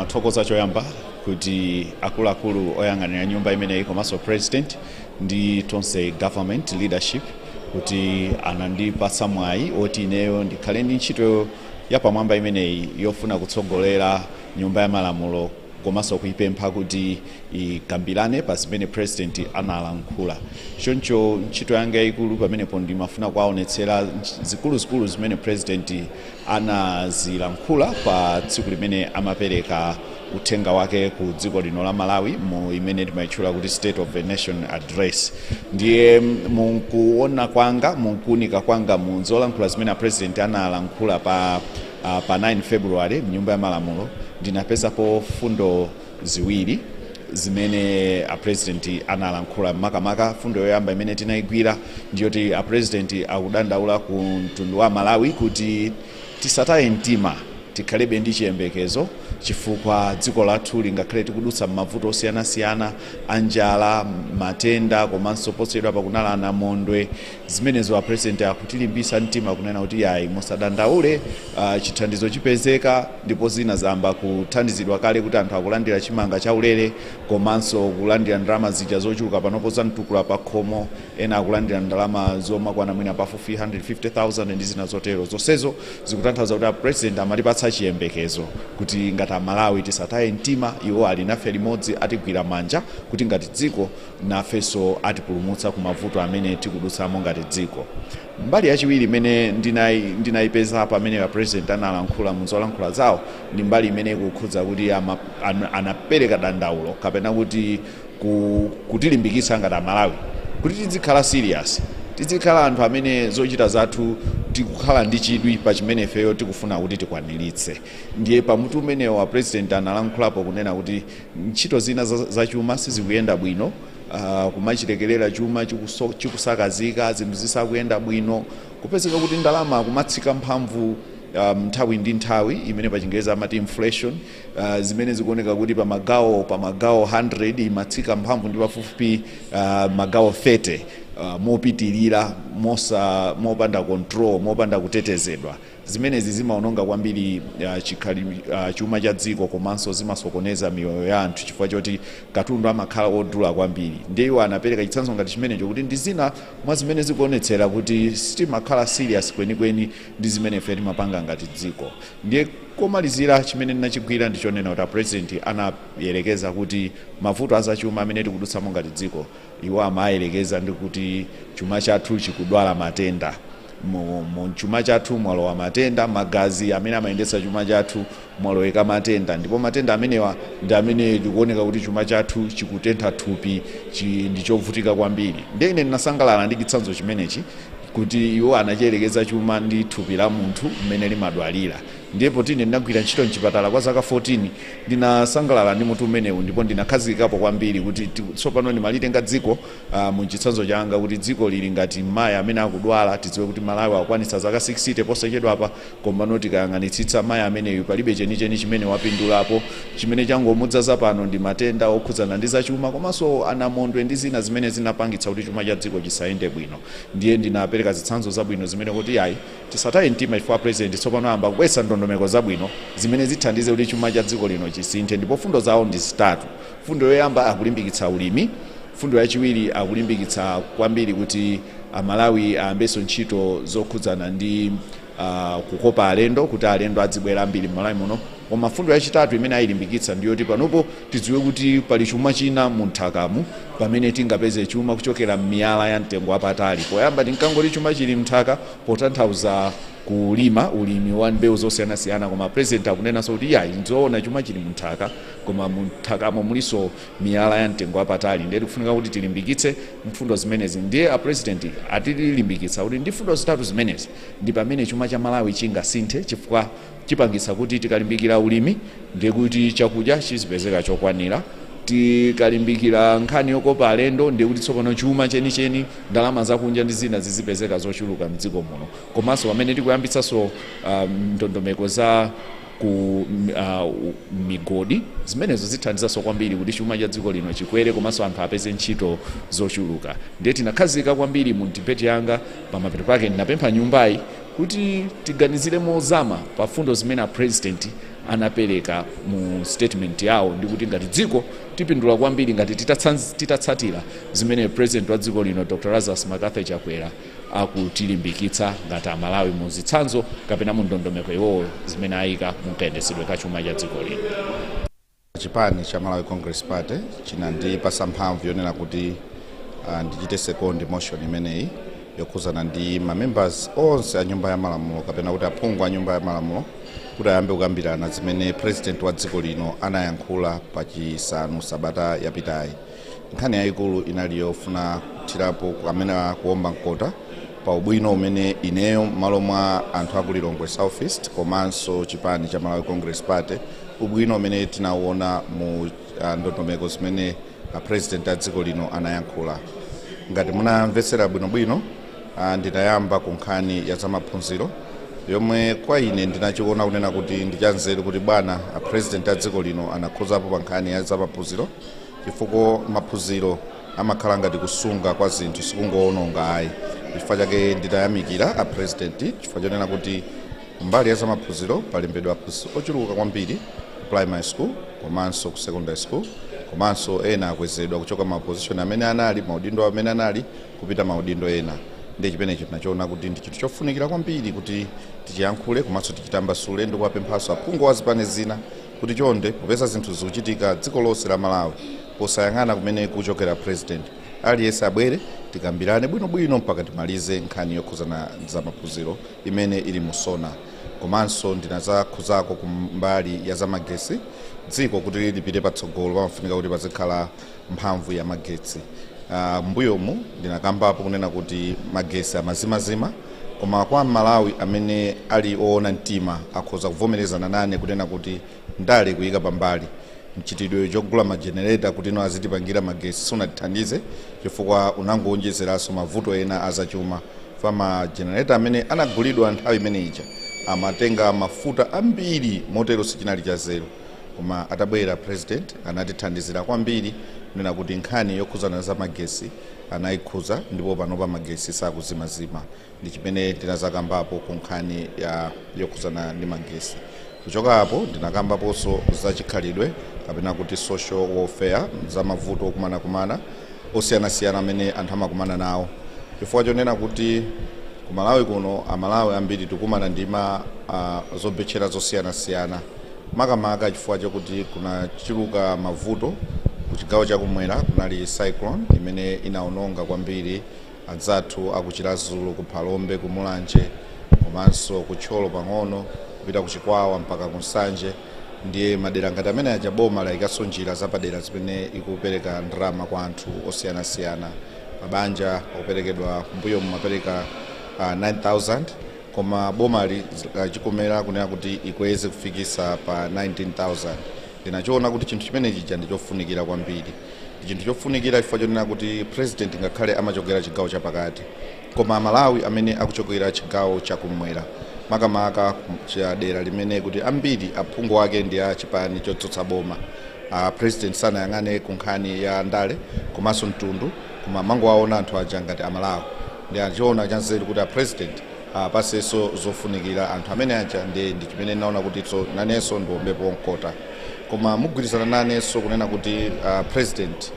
ndimathokoza choyamba kuti akuluakulu oyang'anira nyumba imeneyi komanso president ndi tonse government leadership kuti anandipatsa mwayi oti ineyo ndikhale ndi ntchito yapamwamba imeneyi yofuna kutsogolera nyumba ya malamulo komanso kuipempha kuti ikambirane pa zimene president analankhula. Choncho ntchito yanga yayikulu pamenepo ndimafuna kuwaonetsera zikuluzikulu zimene president anazilankhula pa tsiku limene amapereka uthenga wake ku dziko lino la Malawi mu imene timayitchula kuti State of the Nation Address. Ndiye mukuona kwanga mukuunika kwanga mu zolankhula zimene president analankhula pa 9 February mnyumba ya malamulo ndinapezapo fundo ziwiri zimene president analankhula makamaka. Fundo yoyamba imene tinayigwira ndiyoti president akudandaula ku mtundu wa Malawi kuti tisataye mtima tikhalebe ndi chiyembekezo chifukwa dziko lathu lingakhale tikudutsa mavuto osiyanasiyana anjala matenda komanso posachedwa pakunala namondwe zimenezo president akutilimbisa mtima kunena kuti yayi musadandaule chithandizo chipezeka ndipo zina zamba kuthandizidwa kale kuti anthu akulandira chimanga cha ulere komanso kulandira ndalama zija zochuluka panopo za mtukula pa khomo ena akulandira ndalama zomakwana mwina pafupi 150,000 ndi zina zotero. Zonsezo zikutanthauza kuti president amatipatsa chiyembekezo kuti ngati Malawi tisataye mtima, iwo ali nafe limodzi atigwira manja kuti ngati dziko nafenso atipulumutsa ku mavuto amene tikudutsamo ngati dziko. Mbali yachiwiri imene ndinayipeza pamene president analankhula mu zolankhula zawo ndi mbali imene kukhudza kuti anapereka dandaulo kapena kuti kutilimbikitsa ngati Malawi kuti tizikhala serious, tizikhala anthu amene zochita zathu tikukhala ndi chidwi pa chimene ifeyo tikufuna kuti tikwaniritse. Ndiye pamutu umenewo wa president analankhulapo kunena kuti ntchito zina za chuma sizikuyenda bwino, kumachilekerera chuma chikusakazika, zinthu zisakuyenda bwino, kupezeka kuti ndalama kumatsika mphamvu nthawi ndi nthawi imene pa Chingereza amati inflation, zimene zikuoneka kuti pa magawo 100 imatsika mphamvu ndi pafupi magawo 30 mopitirira mopanda control, mopanda kutetezedwa. Zimenezi zimaononga kwambiri chuma cha dziko komanso zimasokoneza miyoyo ya anthu chifukwa choti katundu amakhala odula kwambiri. Ndiye anapereka chitsanzo ngati chimenecho kuti ndi zina mwa zimene zikuonetsera kuti sitimakhala serious kwenikweni ndi zimene ife timapanga ngati dziko. Ndiye komalizira chimene ndinachigwira ndichonena kuti president anayerekeza kuti mavuto azachuma amene tikudutsamo ngati dziko iwo amayerekeza ndi kuti chuma chathu chikudwala matenda. Mu chuma chathu mwalowa matenda, magazi amene amayendetsa chuma chathu mwaloweka matenda, ndipo matenda amenewa ndi amene tikuoneka kuti chuma chathu chikutentha thupi ndichovutika kwambiri. Ndiye ine ndinasangalala ndi chitsanzo chimenechi kuti iwo anachiyerekeza chuma ndi thupi la munthu mmene limadwalira. Ndipo tine ndinagwira ntchito mchipatala kwa zaka 14 ndinasangalala ndi mutu umenewu ndipo ndinakhazikapo kwambiri kuti tsopano ndimalitenga dziko mu chitsanzo changa kuti dziko lili ngati mayi amene akudwala. Tidziwe kuti Malawi akwanitsa zaka 60 posachedwapa, koma tikayang'anitsitsa mayi ameneyu palibe chenicheni chimene wapindulapo. Chimene changomudzaza pano ndi matenda okhudzana ndi zachuma komanso anamondwe ndi zina zimene zinapangitsa kuti chuma cha dziko chisayende bwino. Ndiye ndinapereka zitsanzo zabwino zimene kuti yayi tisataye mtima ifwa president tsopano amba kubwesa ndondomeko zabwino zimene zithandize kuti chuma cha dziko lino chisinthe. Ndipo fundo zawo ndi zitatu. Fundo yoyamba akulimbikitsa ulimi, fundo yachiwiri akulimbikitsa kwambiri kuti Malawi ayambenso ntchito zokhudzana ndi kukopa alendo kuti alendo adzibwera ambiri m'Malawi muno. Koma fundo yachitatu imene ayilimbikitsa ndiyoti panopo tidziwe kuti pali chuma china mu nthakamu pamene tingapeze chuma kuchokera m'miyala ya mtengo wapatali. Poyamba tinkangoti chuma chili mnthaka potanthauza kulima ulimi wa mbewu zosiyanasiyana, koma president akunenanso kuti yayi nzoona chuma chili munthaka koma munthakamo muliso miyala ya mtengo wapatali. Ndiye tikufunika kuti tilimbikitse mfundo zimenezi. Ndiye president atilimbikitsa kuti ndi fundo zitatu zimenezi ndi pamene chuma cha Malawi chingasinthe chifukwa chipangitsa kuti tikalimbikira ulimi ndiye kuti chakudya chizipezeka chokwanira, tikalimbikira nkhani yokopa alendo ndiye kuti tsopano chuma chenicheni ndalama zakunja ndi zina zizipezeka zochuluka mdziko muno. Komanso pamene tikuyambitsanso ndondomeko za ku migodi zimenezo zithandizanso kwambiri kuti chuma cha dziko lino chikwere komanso anthu apeze ntchito zochuluka. Ndiye tinakhazika kwambiri mu debate yanga pamapeto pake ndinapempha nyumbayi kuti tiganizire mozama pa fundo zimene president anapereka mu statement yawo, ndi kuti ngati dziko tipindula kwambiri ngati titatsatira zimene president wa dziko lino Dr. Lazarus Makathi Chakwera akutilimbikitsa ngati Amalawi mu zitsanzo kapena mu ndondomeko iwowo zimene ayika mu kayendesedwe ka chuma cha dziko lino. Chipani cha Malawi Congress Party chinandipasa mphamvu yonena kuti ndichite second motion imeneyi yokhuzana ndi members onse a nyumba ya malamulo kapena kuti aphungu a nyumba ya malamulo kuti ayambe kukambirana zimene president wa dziko lino anayankhula pa Chisanu Sabata yapitayi. Nkhani yayikulu inali yofuna kuthirapo amene kuomba mkota pa ubwino umene ineyo malo mwa anthu a ku Lilongwe South East komanso chipani cha Malawi Congress Party ubwino umene tinauona mu ndondomeko zimene president a dziko lino anayankhula. Ngati munamvetsera bwinobwino ndinayamba ku nkhani ya zamaphunziro yomwe kwa ine ndinachiona kunena kuti ndichanzeru kuti bwana president a dziko lino anakhuzapo pa nkhani ya zamaphunziro chifukwa maphunziro amakhala ngati kusunga kwa zinthu sikungoononga ayi. Chifukwa chake nditayamikira a president chifukwa chonena kuti mbali ya zamaphunziro palembedwa aphunziro ochuluka kwambiri primary school komanso ku secondary school komanso ena akwezedwa kuchoka ma position amene anali maudindo amene anali kupita maudindo ena. Ndi chimenecho tinachoona kuti ndi chinthu chofunikira kwambiri kuti tichiyankhule komanso tichitambasule ndi kuwapemphaso aphungu a zipani zina kuti chonde popeza zinthu zikuchitika dziko lonse la Malawi posayang'ana kumene kuchokera president aliyense abwere tikambirane bwinobwino mpaka timalize nkhani yokhuzana za maphunziro imene ili musona. Komanso ndinazakhuzako kumbali ya zamagesi dziko kuti lipite patsogolo pamafunika kuti pazikhala mphamvu ya magetsi. Mbuyomu ndinakambapo kunena kuti magesi amazimazima koma kwa Malawi amene ali oona mtima akhoza kuvomerezana nane kunena kuti ndale kuyika pambali mchitidwe chogula majenereta kuti ino azitipangira magesi sunatithandize chifukwa unangoonjezeranso mavuto ena azachuma. Fa majenereta amene anagulidwa nthawi imene ija amatenga mafuta ambiri motero sichinali cha zero, koma atabwera president anatithandizira kwambiri nena kuti nkhani yokhuzana za magesi anayikhuza ndipo panopa magesi sakuzimazima. Ndi chimene tinazakambapo ku nkhani yokhuzana ndi magesi. Kuchoka apo ndinakambaponso za chikhalidwe kapena kuti social welfare za mavuto okumanana osiyanasiyana amene anthu amakumana nawo. Chifukwa chonena kuti ku Malawi kuno Amalawi ambiri tikumana ndi zobetchera zosiyanasiyana makamaka chifukwa chakuti kunachuluka mavuto ku chigawo chakumwera kunali cyclone imene inaononga kwambiri adzathu akuchilazulu ku Phalombe ku Mulanje komanso ku Tcholo pang'ono kupita ku Chikwawa mpaka ku Nsanje. Ndiye madera ngati amene aja boma layikaso njira zapadera zimene ikupereka ndalama kwa anthu osiyanasiyana. Mabanja akuperekedwa mbuyo mumapereka 9,000 koma boma lichikomera kunena kuti ikweze kufikisa pa 19,000. Ndinachoona kuti chinthu chimene chija ndichofunikira kwambiri. Chinthu chofunikira chifukwa chonena kuti president ngakhale amachokera chigawo chapakati koma Malawi amene akuchokera chigawo chakumwera makamaka cha dera limene kuti ambiri aphungu ake ndi a chipani chotsutsa boma. President sanayang'ane ku nkhani ya ndale komanso mtundu koma mangowaona anthu aja ngati Amalawi. Ndi achiona chanzeru kuti president pasenso zofunikira anthu amene aja ndi chimene naona kuti nanenso ndiombepo mkota. Koma mugwirizana nanenso kunena kuti president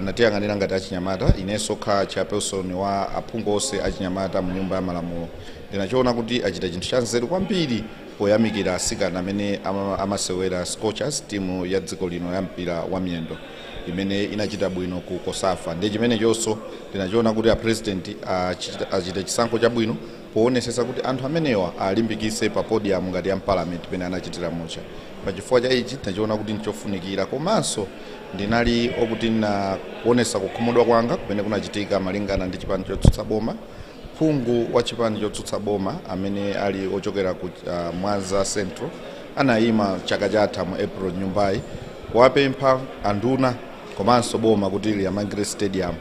natiyang'anira ngati achinyamata inenso kha chairperson wa aphungu onse achinyamata mu nyumba ya malamulo. Ndinachoona kuti achita chinthu chanzeru kwambiri poyamikira asikana amene amasewera Scorchers timu ya dziko lino ya mpira wa miyendo imene inachita bwino ku Kosafa. Ndi chimene chonso ndinachoona kuti president achita chisankho chabwino poonetsetsa kuti anthu amenewa alimbikise pa podium ngati ya parliament pene anachitira mucha. Pachifukwa cha ichi tinachiona kuti ndichofunikira komanso ndinali okuti kuonesa kukhumudwa kwanga kumene kunachitika malingana ndi chipani chotsutsa boma. Phungu wa chipani chotsutsa boma amene ali ochokera ku Mwanza Central anayima chaka chatha mu April nyumbayi kuwapempha anduna komanso boma kuti liyamangire stadium.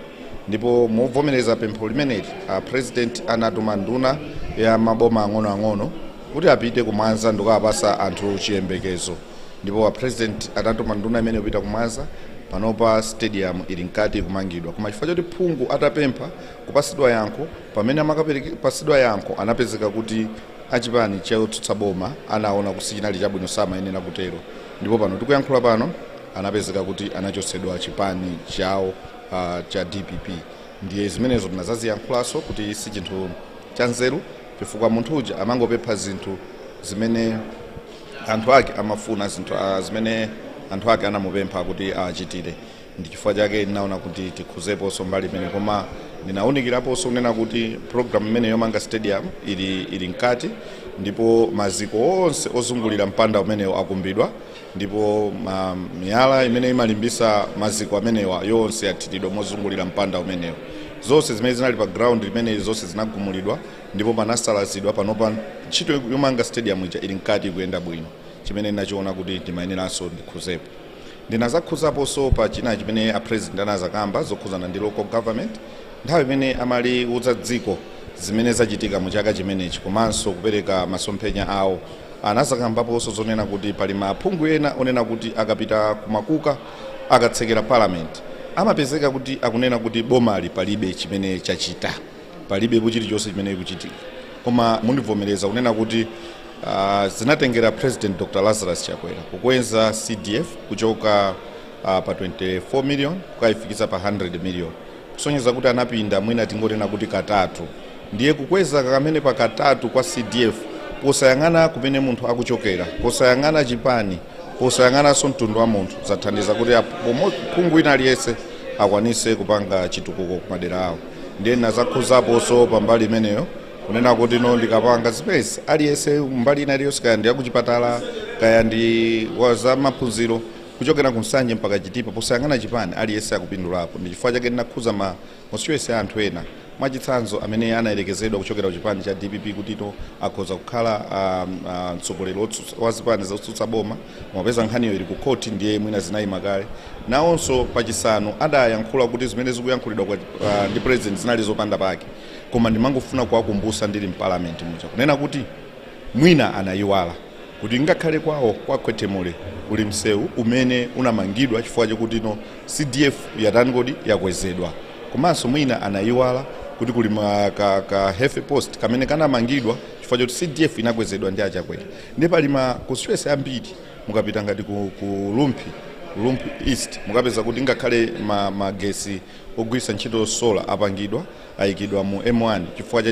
Ndipo movomereza pempho limeneli president anatuma nduna ya maboma ang'onoang'ono kuti apite ku Mwanza ndikawapasa anthu chiyembekezo. Ndipo president anatuma nduna imene kupita ku Mwanza panopa stadium ili nkati kumangidwa, koma chifukwa choti phungu atapempha kupasidwa yankho, pamene amakapasidwa yankho anapezeka kuti achipani chotsutsa boma anaona kusichinali chabwino samayenera kutero, ndipo pano tikuyankhula pano anapezeka kuti anachotsedwa chipani chawo cha DPP. Ndiye zimenezo tinazaziyankhulanso kuti si chinthu cha nzeru, chifukwa munthu uja amangopempha zinthu zimene anthu ake amafuna, zinthu zimene anthu ake anamupempha kuti achitire. Ndi chifukwa chake ndinaona kuti tikhuzeponso mbali imene, koma ndinawunikiraponso kunena kuti program imene yomanga stadium ili nkati, ndipo maziko onse ozungulira mpanda umenewo akumbidwa, ndipo miyala imene imalimbisa maziko amenewa yonse yathiridwa mozungulira mpanda umenewo. Zonse zimene zinali pa ground imene zonse zinagumulidwa, ndipo panasalazidwa. Panopa ntchito yomanga stadium ija ili nkati kuyenda bwino, chimene ndinachiona kuti timayeneranso ndikhuzepo. Ndinazakhuzaponso pa china chimene a president anazakamba zokhuzana ndi local government, nthawi imene amali udza dziko zimene zachitika mu chaka chimenechi, komanso kupereka masomphenya awo. Anazakambaponso zonena kuti pali maphungu ena onena kuti akapita kumakuka akatsekera parliament amapezeka kuti akunena kuti bomali palibe chimene chachita, palibe chilichonse chimene kuchitika. Koma mundivomereza kunena kuti zinatengera President Dr. Lazarus Chakwera kukweza CDF kuchoka pa 24 million kukayifikisa pa 100 million, kusonyeza kuti anapinda mwina tingonena kuti katatu. Ndiye kukweza kamene pa katatu kwa CDF posayang'ana kumene munthu akuchokera, posayang'ana chipani, posayang'ananso mtundu wa munthu, zathandiza kuti phungu ina aliyese akwanise kupanga chitukuko kumadera awo. Ndiye nazakhuzaponso pambali imeneyo kunena kuti no ndikapanga space aliyese mbali ina iliyonse, kaya ndi akuchipatala kaya ndi waza maphunziro kuchokera kumsanje mpaka chitipa, posayang'ana chipani aliyese akupindulapo. Ndi chifukwa chake ndinakhuza mosiwese anthu ena mwachitsanzo amene anayerekezedwa kuchokera kuchipani cha DPP kuti to akhoza kukhala mtsogoleri wa zipani zotsutsa boma, mwapeza nkhaniyo ili ku court, ndiye mwina zinayima kale. Nawonso pachisanu adayankhula kuti zimene zikuyankhulidwa ndi president zinali zopanda pake, koma ndimangofuna kuwakumbutsa ndili mparliament mucha kunena kuti mwina anayiwala kuti ngakhale kwawo kwa Khwetemole uli msewu umene unamangidwa chifukwa chakuti no CDF yatani kodi yakwezedwa, komanso mwina anayiwala kuti kuli ka hefe post kamene kanamangidwa chifukwa choti CDF inakwezedwa ndi Achakwera. Ndi pali constituency ambiri mukapita ngati ku Lumpi East mukapeza kuti ngakhale magesi ogwisa ntchito solar apangidwa ayikidwa mu M1 chifukwa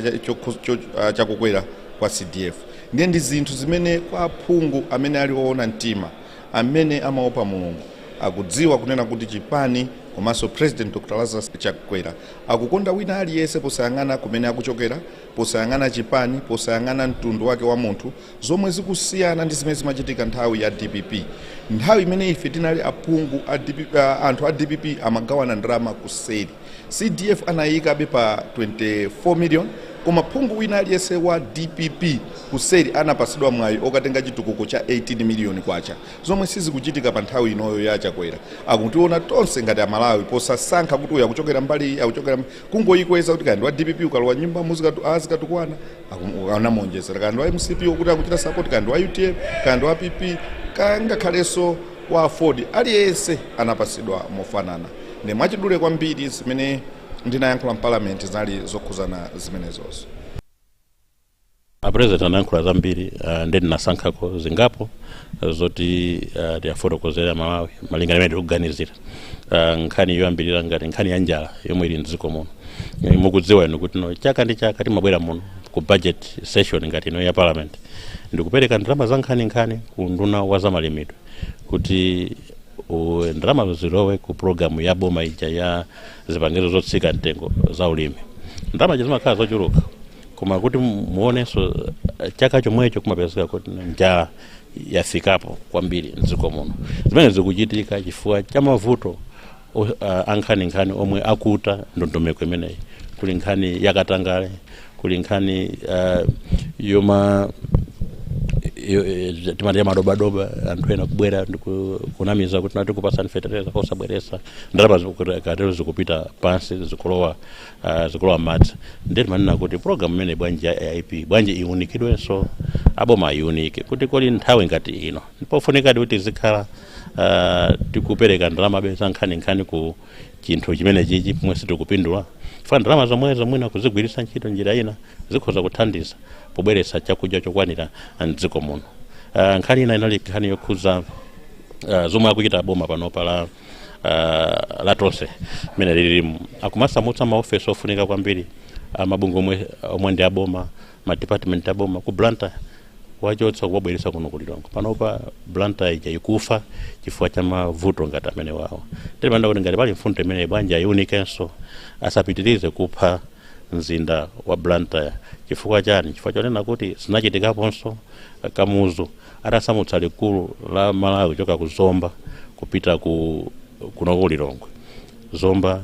chakukwera kwa CDF. Ndiye ndi zinthu zimene kwa phungu amene ali oona mtima, amene amaopa Mulungu, akudziwa kunena kuti chipani komanso President Dr. Lazarus Chakwera akukonda wina aliyese posayang'ana kumene akuchokera, posayang'ana chipani, posayang'ana mtundu wake wa munthu, zomwe zikusiyana ndi zimene zimachitika nthawi ya DPP. Nthawi imene ife tinali aphungu anthu a DPP amagawana ndalama kuseri, CDF anayikabe pa 24 million, koma phungu wina aliyese wa DPP kuseri anapasidwa mwayi okatenga chitukuko cha 18 million kwacha, zomwe sizikuchitika pa nthawi inoyo ya Chakwera. Akutiona tonse ngati amalawi posasankha kuti uya kuchokera mbali akuchokera kungoyikweza kuti kandi wa DPP ukalowa nyumba azikatukwana anamonjezera, kandi wa MCP okuti akuchita support, kandi wa UTF, kandi wa PP, kangakhalenso wa Ford, aliyese anapasidwa mofanana. Ndi mwachidule kwambiri zimene ndinayankhula mparliament zinali zokhuzana zimenezonso. President anayankhula zambiri, ndi ndinasankhako zingapo zoti tiyafotokozera Malawi malingana ndi kuganizira nkhani yoyambirira ngati nkhani ya njala yomwe ili mdziko muno. Mukudziwa inu kuti no chaka ndi chaka timabwera muno ku budget session ngati ino ya parliament ndikupereka ndalama za nkhani ku nduna wa zamalimidwe kuti ndalama zilowe ku programu ya boma ija ya zipangizo zotsika mtengo za ulimi. Ndalama zimakhala zochuluka, koma kuti muonenso chaka chomwecho kumapezeka kuti njala yafikapo kwambiri mdziko muno. Zimene zikuchitika chifukwa cha mavuto ankhani omwe akuta ndondomeko imeneyi. Kuli nkhani yakatangale, kuli nkhani yoma timati ya madobadoba, anthu ena kubwera kunamiza kuti nati kupasani fertilizer osabweresa, ndalama katero zikupita pansi zikulowa madzi. Ndeti manena kuti program imene bwanji ya AIP bwanji iunikidwenso aboma iunike kuti kuli nthawi ngati ino pofunika kuti zikhala tikupereka ndalama beza nkhani ku chinthu chimene chichi pomwe sitikupindula fa ndalama zomwezo mwina kuzigwiritsa ntchito njira ina zikhoza kuthandiza pobweretsa chakudya chokwanira mdziko muno. Nkhani ina inali nkhani yokhuza zomwe akuchita boma panopa la tonse mene lilimu akumasamutsa maofesi ofunika kwambiri mabungwe omwe ndi aboma madepartment aboma ku Blantyre wachotsa kubweretsa kuno ku Lilongwe panopa Blantyre ija ikufa chifukwa cha mavuto ngati amene wawo. Ndipanda kuti ngati pali mfundo imene banja iunikenso asapitirize kupha mzinda wa Blantyre chifukwa chani? Chifukwa chonena kuti zinachitikaponso Kamuzu atasamutsa likulu la Malawi kuchoka ku Zomba kupita kuno ku Lilongwe. Zomba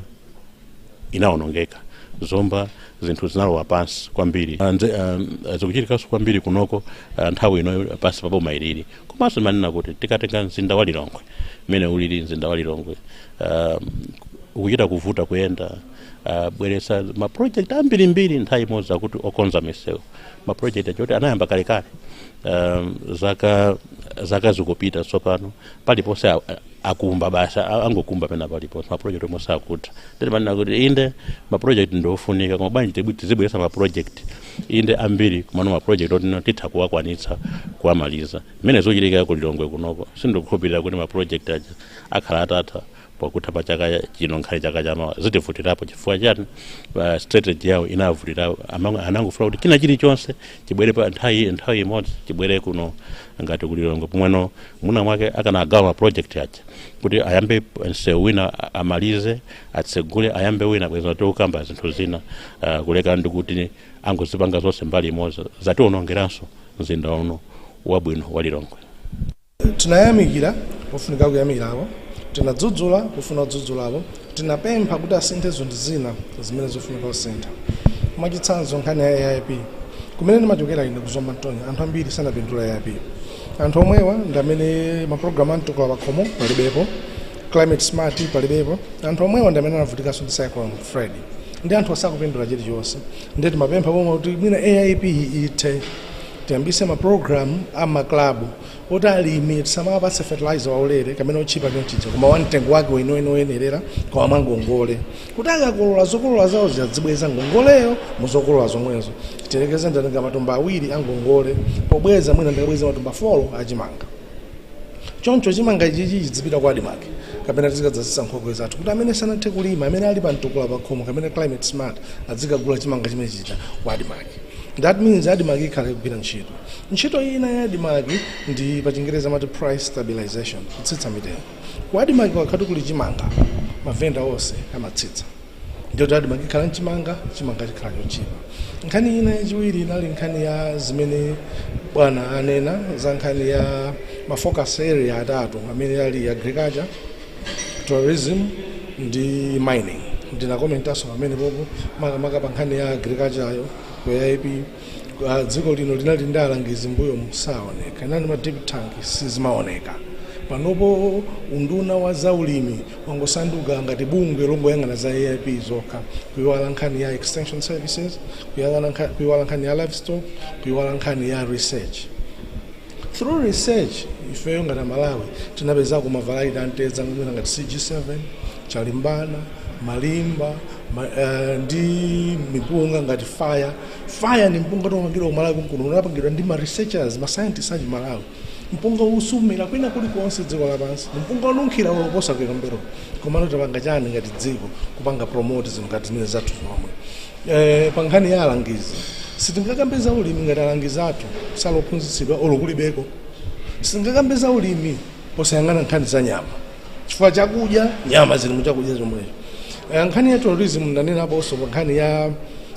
inaonongeka, Zomba zinthu zinalowa pansi kwambiri, zikuchitikaso kwambiri kunoko nthawi ino pansi pa boma ilili. Komanso manena kuti tikatenga mzinda wa Lilongwe mene ulili mzinda wa Lilongwe ukuchita kuvuta kuyenda bweretsa ma project ambirimbiri nthawi imodzi kuti okonza misewu. Ma project achoti anayamba kalekale zaka zikupita tsopano paliponse akumba basa angokumba pena paliponse ma project omwe sakutha. Manena kuti inde ma project ndofunika koma bwanji tizibweretsa ma project inde ambiri kumano ma project oti titha kuwakwanitsa kuwamaliza. Mene zochitika ku Lilongwe kunoko sindikukhulupirira kuti ma project aja akhala atatha pakutha pa chaka chino nkhali chaka chamawa zitivutirapo chifukwa chani strategy yawo inavutirawo anangofuna kuti china chilichonse chibwere pa nthawi imodzi chibwere kuno ngati ku Lilongwe pomweno muna mwake akanagawa ma project aja kuti ayambe msewu wina amalize atsegule ayambe wina bweza tokamba zinthu zina kuleka ndi kuti angozipanga zonse mbali imodzi zationongeranso mzinda uno wabwino wa Lilongwe. Tinayamikira pofunika kuyamikirapo, tinadzudzula kufuna kudzudzulapo, tinapempha kuti asinthe zinthu zina zimene zofunika kusintha. Mwachitsanzo nkhani ya AIP kumene ndimachokera ine kuzomba Mtonyo anthu ambiri sanapindula AIP. Anthu omwewa ndi amene mapulogalamu amtukula pakhomo palibepo, climate smart palibepo, anthu omwewa ndi amene anavutikanso ndi cyclone Fred. Ndi anthu asakupindula chilichonse. Ndeti mapempha pomwe kuti mwina AIP ithe tiyambise maprogramu amaklabu oti alimi tisamapatse fertilizer waulere kamene otchipa chonchicha koma wamtengo wake wenoyenerera kwa mwangongole kuti akakolola zokolola zawo zizibweza ngongoleyo muzokolola zomwezo. Tiyerekeze ndatenga matumba awiri angongole pobweza mwina ndikabweza matumba 4 achimanga. Choncho chimanga ichichi chizipita kwa adimake kapena tizikadzasisa nkhokwe zathu kuti amene sanathe kulima amene ali pa mtukula pakhomo kamene climate smart adzikagula chimanga chimene chicha kwa adimake. That means adimaki ikhala kugwira ntchito. Ntchito ina ya adimaki ndi pa Chingereza amati price stabilization, kutsitsa mitengo. Kwa adimaki wakhati kuli chimanga mavenda onse amatsitsa. Ndiyo adimaki ikhala chimanga chikhala chochipa. Nkhani ina yachiwiri inali nkhani ya zimene bwana anena za nkhani ya mafocus area atatu amene ali agriculture, tourism ndi mining. Ndinakomentaso amene popo makapa nkhani ya agriculture ayo AIP dziko lino linali ndi alangizi mbuyo musaoneka nani ma deep tank sizimaoneka panopo unduna wa zaulimi wangosanduka ngati bungwe longoyang'ana za AIP zokha kuiwala nkhani ya extension services kuiwala nkhani ya livestock kuiwala nkhani ya research. Through research ifeyo ngati Malawi tinapezako mavalaiti antedza ngati CG7 chalimbana malimba ndi mipunga ngati fire ni mpunga tomangira Malawi kuno unapangidwa ndi ma researchers ma scientists aji Malawi. Mpunga usumira kwina kuli konse dziko lapansi mpunga ununkhira uloposa kweka mbero komano tapanga chani ngati dziko kupanga promote zinthu ngati zimene zathu zomwe. Pa nkhani ya alangizi sitingakambeza ulimi ngati alangizi athu salophunzitsidwa olokulibeko. Sitingakambeza ulimi posayang'ana nkhani za nyama chifukwa chakudya nyama zili muchakudya zomwezo. Nkhani ya tourism ndanena aponso nkhani ya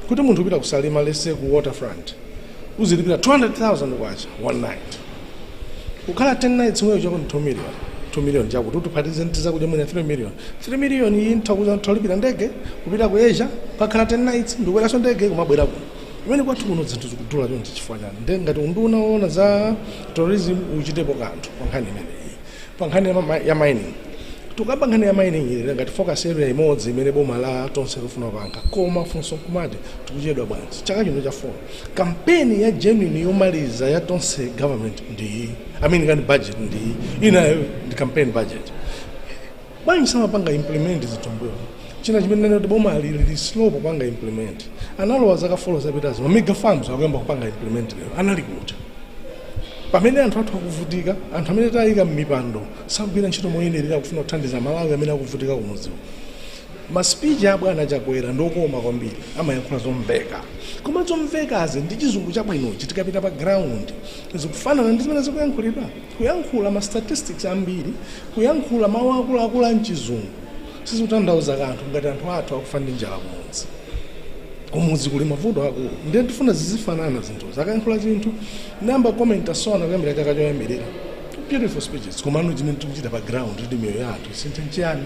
kuti munthu upita kusalima lese ku waterfront uzilipira 200,000 kwacha one night. Kukhala 10 nights mweyo chako ni 2 million chako kuti upatize ntiza kudya mwina 3 million. 3 million iyi ntolipira ndege kupita ku Asia kakhala 10 nights ndikubweranso ndege kumabwera kuno. Imene kwathu kuno zinthu zikudula chonchi chifukwa chani. Ndi ngati unduna ona za tourism uchitepo kanthu pa nkhani imeneyi. Pa nkhani ya mining tukamba nkhani ya mining ile ngati focus area imodzi imene boma la tonse lofuna kupanga koma funso kumati tikuchedwa bwanji chaka chino cha 4 kampeni ya genuine yomaliza ya tonse government ndi I mean ngani budget ndi ina ndi campaign budget bwanji samapanga implement zitumbuyo china chimene kuti boma li slow kupanga implement analowa zaka 4 zapitazo ma mega farms akuyamba kupanga implement lero anali kuti pamene anthu athu akuvutika anthu amene tayika m'mipando sakugwira ntchito moyenerera kufuna kuthandiza Malawi amene akuvutika kumudziwo maspeech abwana chakwera ndokoma kwambiri amayankhula zomveka koma zomvekazi ndi chizungu chabwinochi tikapita pa ground zikufanana ndi zimene zikuyankhulidwa kuyankhula ma statistics ambiri kuyankhula mawu akuluakulu a mchizungu sizikutanthauza kanthu ngati anthu athu akufa ndi njala kumudzi kumudzi kuli mavuto akulu ndiye tifuna zizifanana zinthu zakayankhula chinthu namba comment asona kuyambira chaka choyambirira beautiful speeches komano chimene tikuchita pa ground ndi miyoyo yathu sinthu nchiyani